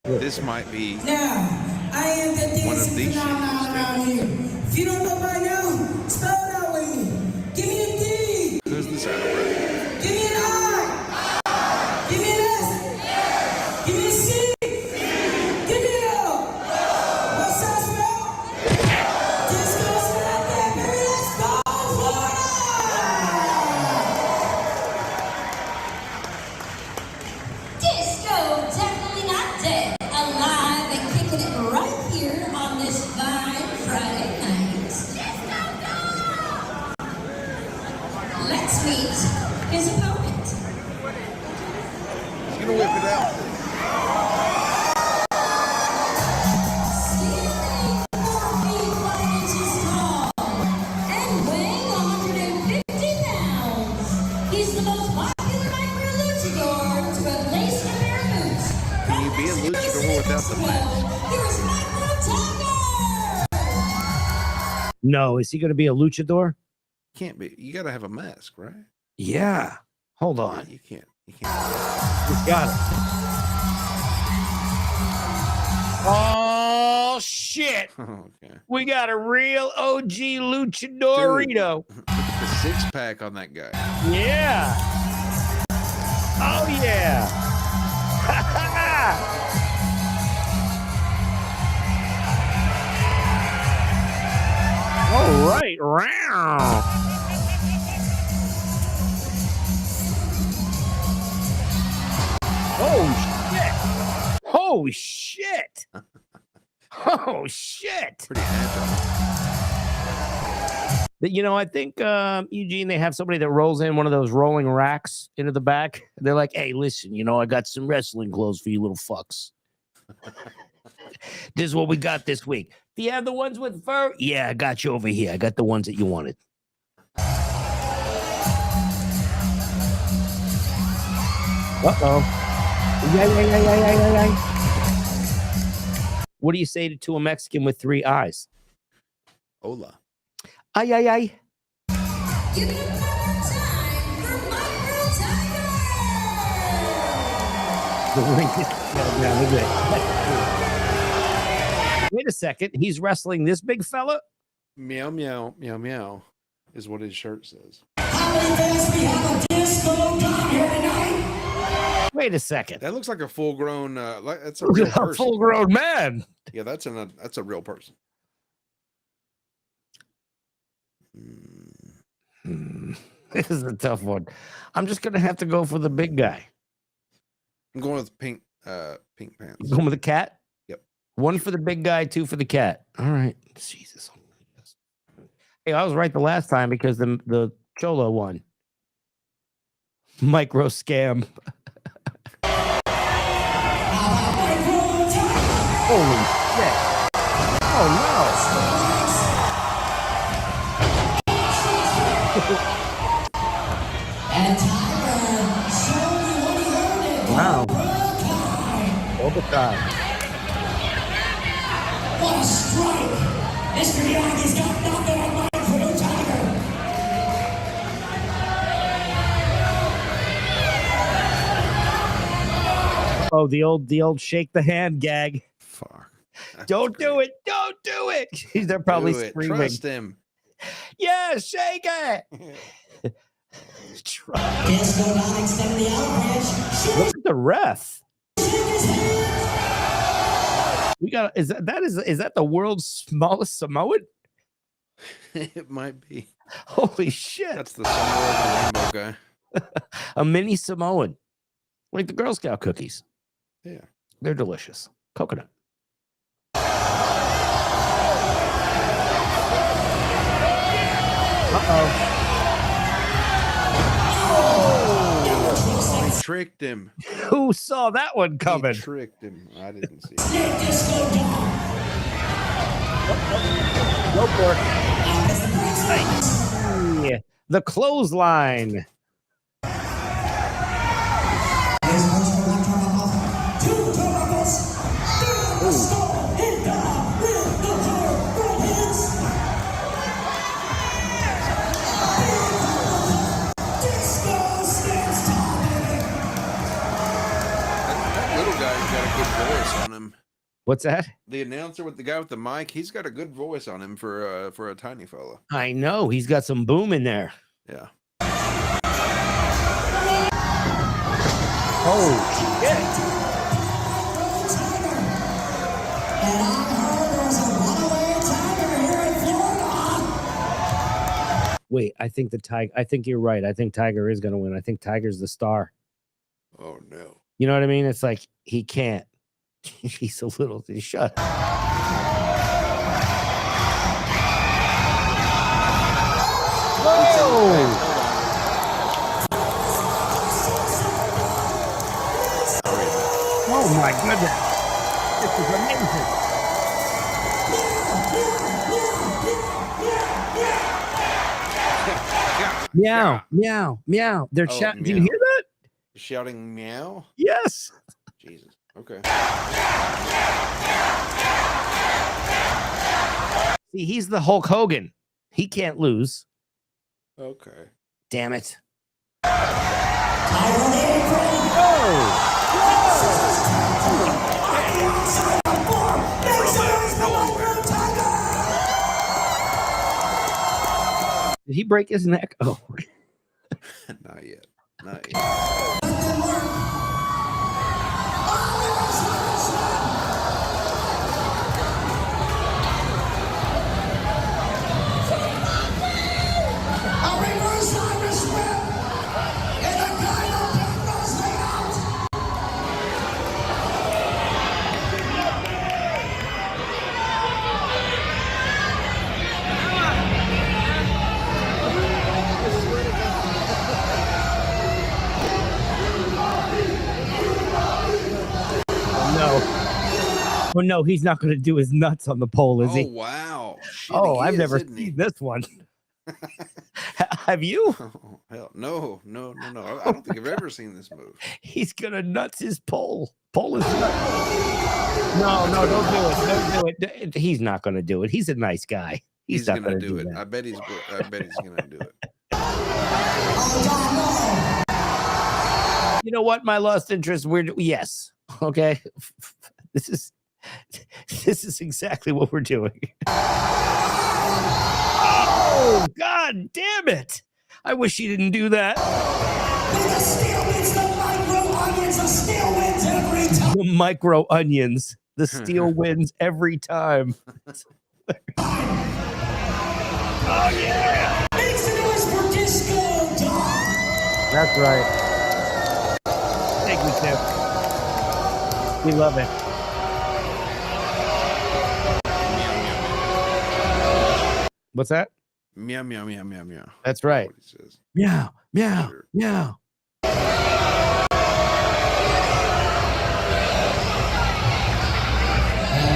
This might be Now, I am the one of these phenomenon around here. If you don't know by now, spell it out with me. Give me a D. Who's the sound already? Give me an I. Give me an S. Give me a C. Give me an L. What's that spell? Disco's not there, baby. Let's go, Florida! Disco definitely not dead. Alive and kicking it right here on this fine Friday night. Disco dog! Let's meet his opponent. He's gonna whip it out. Standing 4 feet 1 inches tall and weighing 150 pounds. He's the most popular micro luchador to have laced a pair of boots. Can you be a luchador without the mask? Here's Micro Tiger! No. Is he going to be a luchador? Can't be. You gotta have a mask, right? Yeah. Hold on. You can't. You can't. He's got it. Oh, shit. Okay. We got a real OG luchadorito. Look at the 6-pack on that guy. Yeah. Oh, yeah. All right. Round. Oh, shit. Oh, shit. Oh, shit. Pretty agile. But, you know, I think, Eugene, they have somebody that rolls in one of those rolling racks into the back. They're like, hey, listen, you know, I got some wrestling clothes for you little fucks. This is what we got this week. Do you have the ones with fur? Yeah, I got you over here. I got the ones that you wanted. Uh-oh. Yeah. What do you say to a Mexican with 3 eyes? Hola. Ay. Give it one more time for Micro Tiger! Wait a second. He's wrestling this big fella? Meow, meow, meow, meow is what his shirt says. How many fans we have a disco dog here tonight? Wait a second. That looks like a full-grown. That's a real person. A full-grown man. Yeah, that's a real person. This is a tough one. I'm just gonna have to go for the big guy. I'm going with pink pants. You going with the cat? Yep. 1 for the big guy, 2 for the cat. All right. Jesus. Hey, I was right the last time because the Cholo won. Micro scam. Holy shit. Oh no. And Tiger, show me what he earned. Wow. Overtime. What a strike. Mr. Miyagi's got nothing on Micro Tiger. Oh, the old shake the hand gag. Fuck. Don't do it. Don't do it. They're probably screaming. Trust him. Yeah, shake it. Disco not extending the outrage. Look at the ref. We got is that the world's smallest Samoan? It might be. Holy shit. That's the Samoa of the rainbow guy. A mini Samoan. Like the Girl Scout cookies. Yeah. They're delicious. Coconut. He tricked him. Who saw that one coming? He tricked him. I didn't see it. Go for it. The clothesline. Two turtles. What's that? The announcer with the guy with the mic, he's got a good voice on him for a tiny fella. I know. He's got some boom in there. Yeah. Oh, shit. And I heard there's a runaway tiger here in Florida. Wait, I think you're right. I think Tiger is going to win. I think Tiger's the star. Oh, no. You know what I mean? It's like he can't. He's a little shut. Whoa! Oh my goodness! This is amazing. Meow, meow, meow. They're shouting. Do you hear that? Shouting meow? Yes. Jesus. Okay. See, he's the Hulk Hogan. He can't lose. Okay. Damn it. Did he break his neck? Oh. Not yet. Not yet. Oh no, he's not going to do his nuts on the pole, is he? Oh wow! Shit, I've never seen this one. Have you? Oh, hell, no. I don't think I've ever seen this move. He's gonna nuts his pole. Pole is nuts. No, don't do it. Don't do it. He's not going to do it. He's a nice guy. He's not going to do it. I bet he's going to do it. You know what? My lost interest. Yes. Okay. This is exactly what we're doing. Oh, God damn it. I wish he didn't do that. The micro onions. The steel wins every time. Oh, yeah. That's right. Thank you, Tim. We love it. What's that? Meow, meow, meow, meow, meow. That's right. That's what he says. Meow, meow, Sure. meow.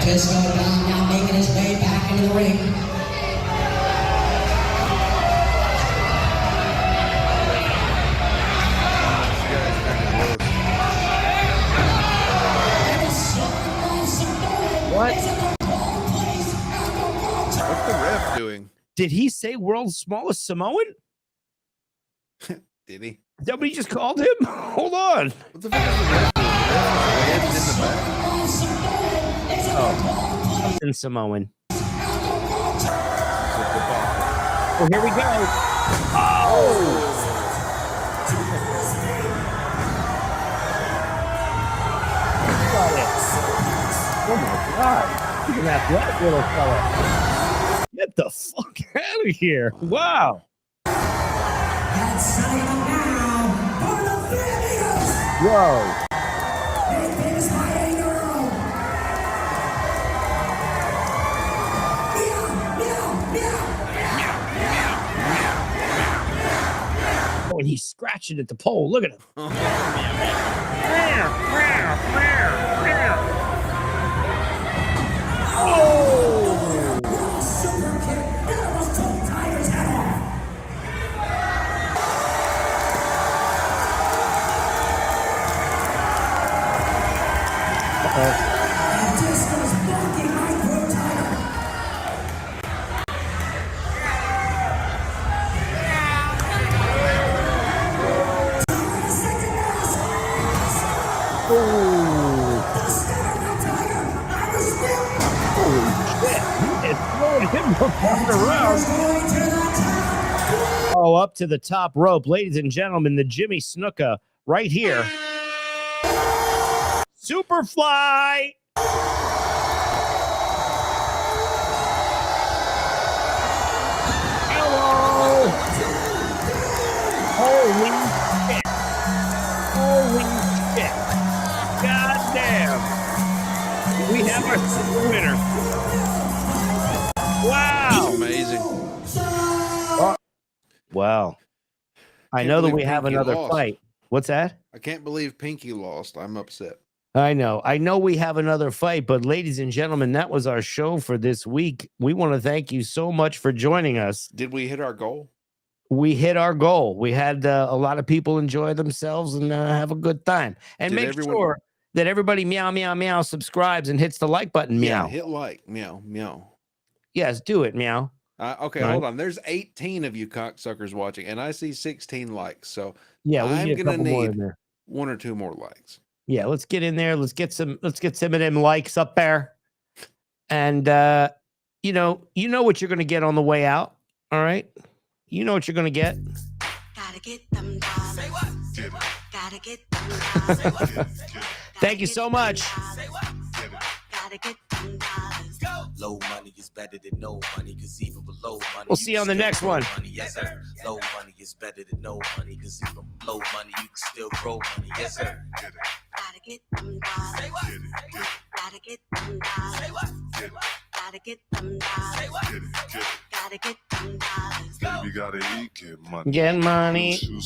Disco Dom now making his way back into the ring. What? What's the ref doing? Did he say world's smallest Samoan? Did he? Is that what he just called him? Hold on. What the fuck is the ref doing? The ref is landing in the back. Oh, something Samoan. Oh, here we go. Oh! Got it. Oh my God. Look at that black little fella. Get the fuck out of here. Wow. Whoa. Oh, and he's scratching at the pole. Look at him. Oh, up to the top rope. Ladies and gentlemen, the Jimmy Snuka right here. Superfly. Hello. Holy shit. Holy shit. God damn. We have our super winner. Wow. Amazing. Wow. I know that we have another fight. What's that? I can't believe Pinky lost. I'm upset. I know we have another fight, but ladies and gentlemen, that was our show for this week. We want to thank you so much for joining us. Did we hit our goal? We hit our goal. We had a lot of people enjoy themselves and have a good time. And make sure that everybody meow, meow, meow subscribes and hits the like button. Meow. Yeah, hit like. Meow, meow. Yes, do it. Meow. Okay, hold on. There's 18 of you cocksuckers watching, and I see 16 likes. So yeah, I'm gonna need 1 or 2 more likes. Yeah, let's get in there. Let's get some of them likes up there. And you know what you're gonna get on the way out. All right. You know what you're gonna get. Gotta get them dollars. Say what? Gotta get them dollars. Thank you so much. Gotta get them dollars. Low money is better than no money, cause even below money. We'll see you on the next one. Money, yes, sir. Low money is better than no money, cause even below money, you can still grow money, yes, sir. Gotta get them dollars. Say what? Gotta get them dollars. Say what? Gotta get them dollars. Say what? Gotta get them dollars. Baby, gotta eat, get money. Get money.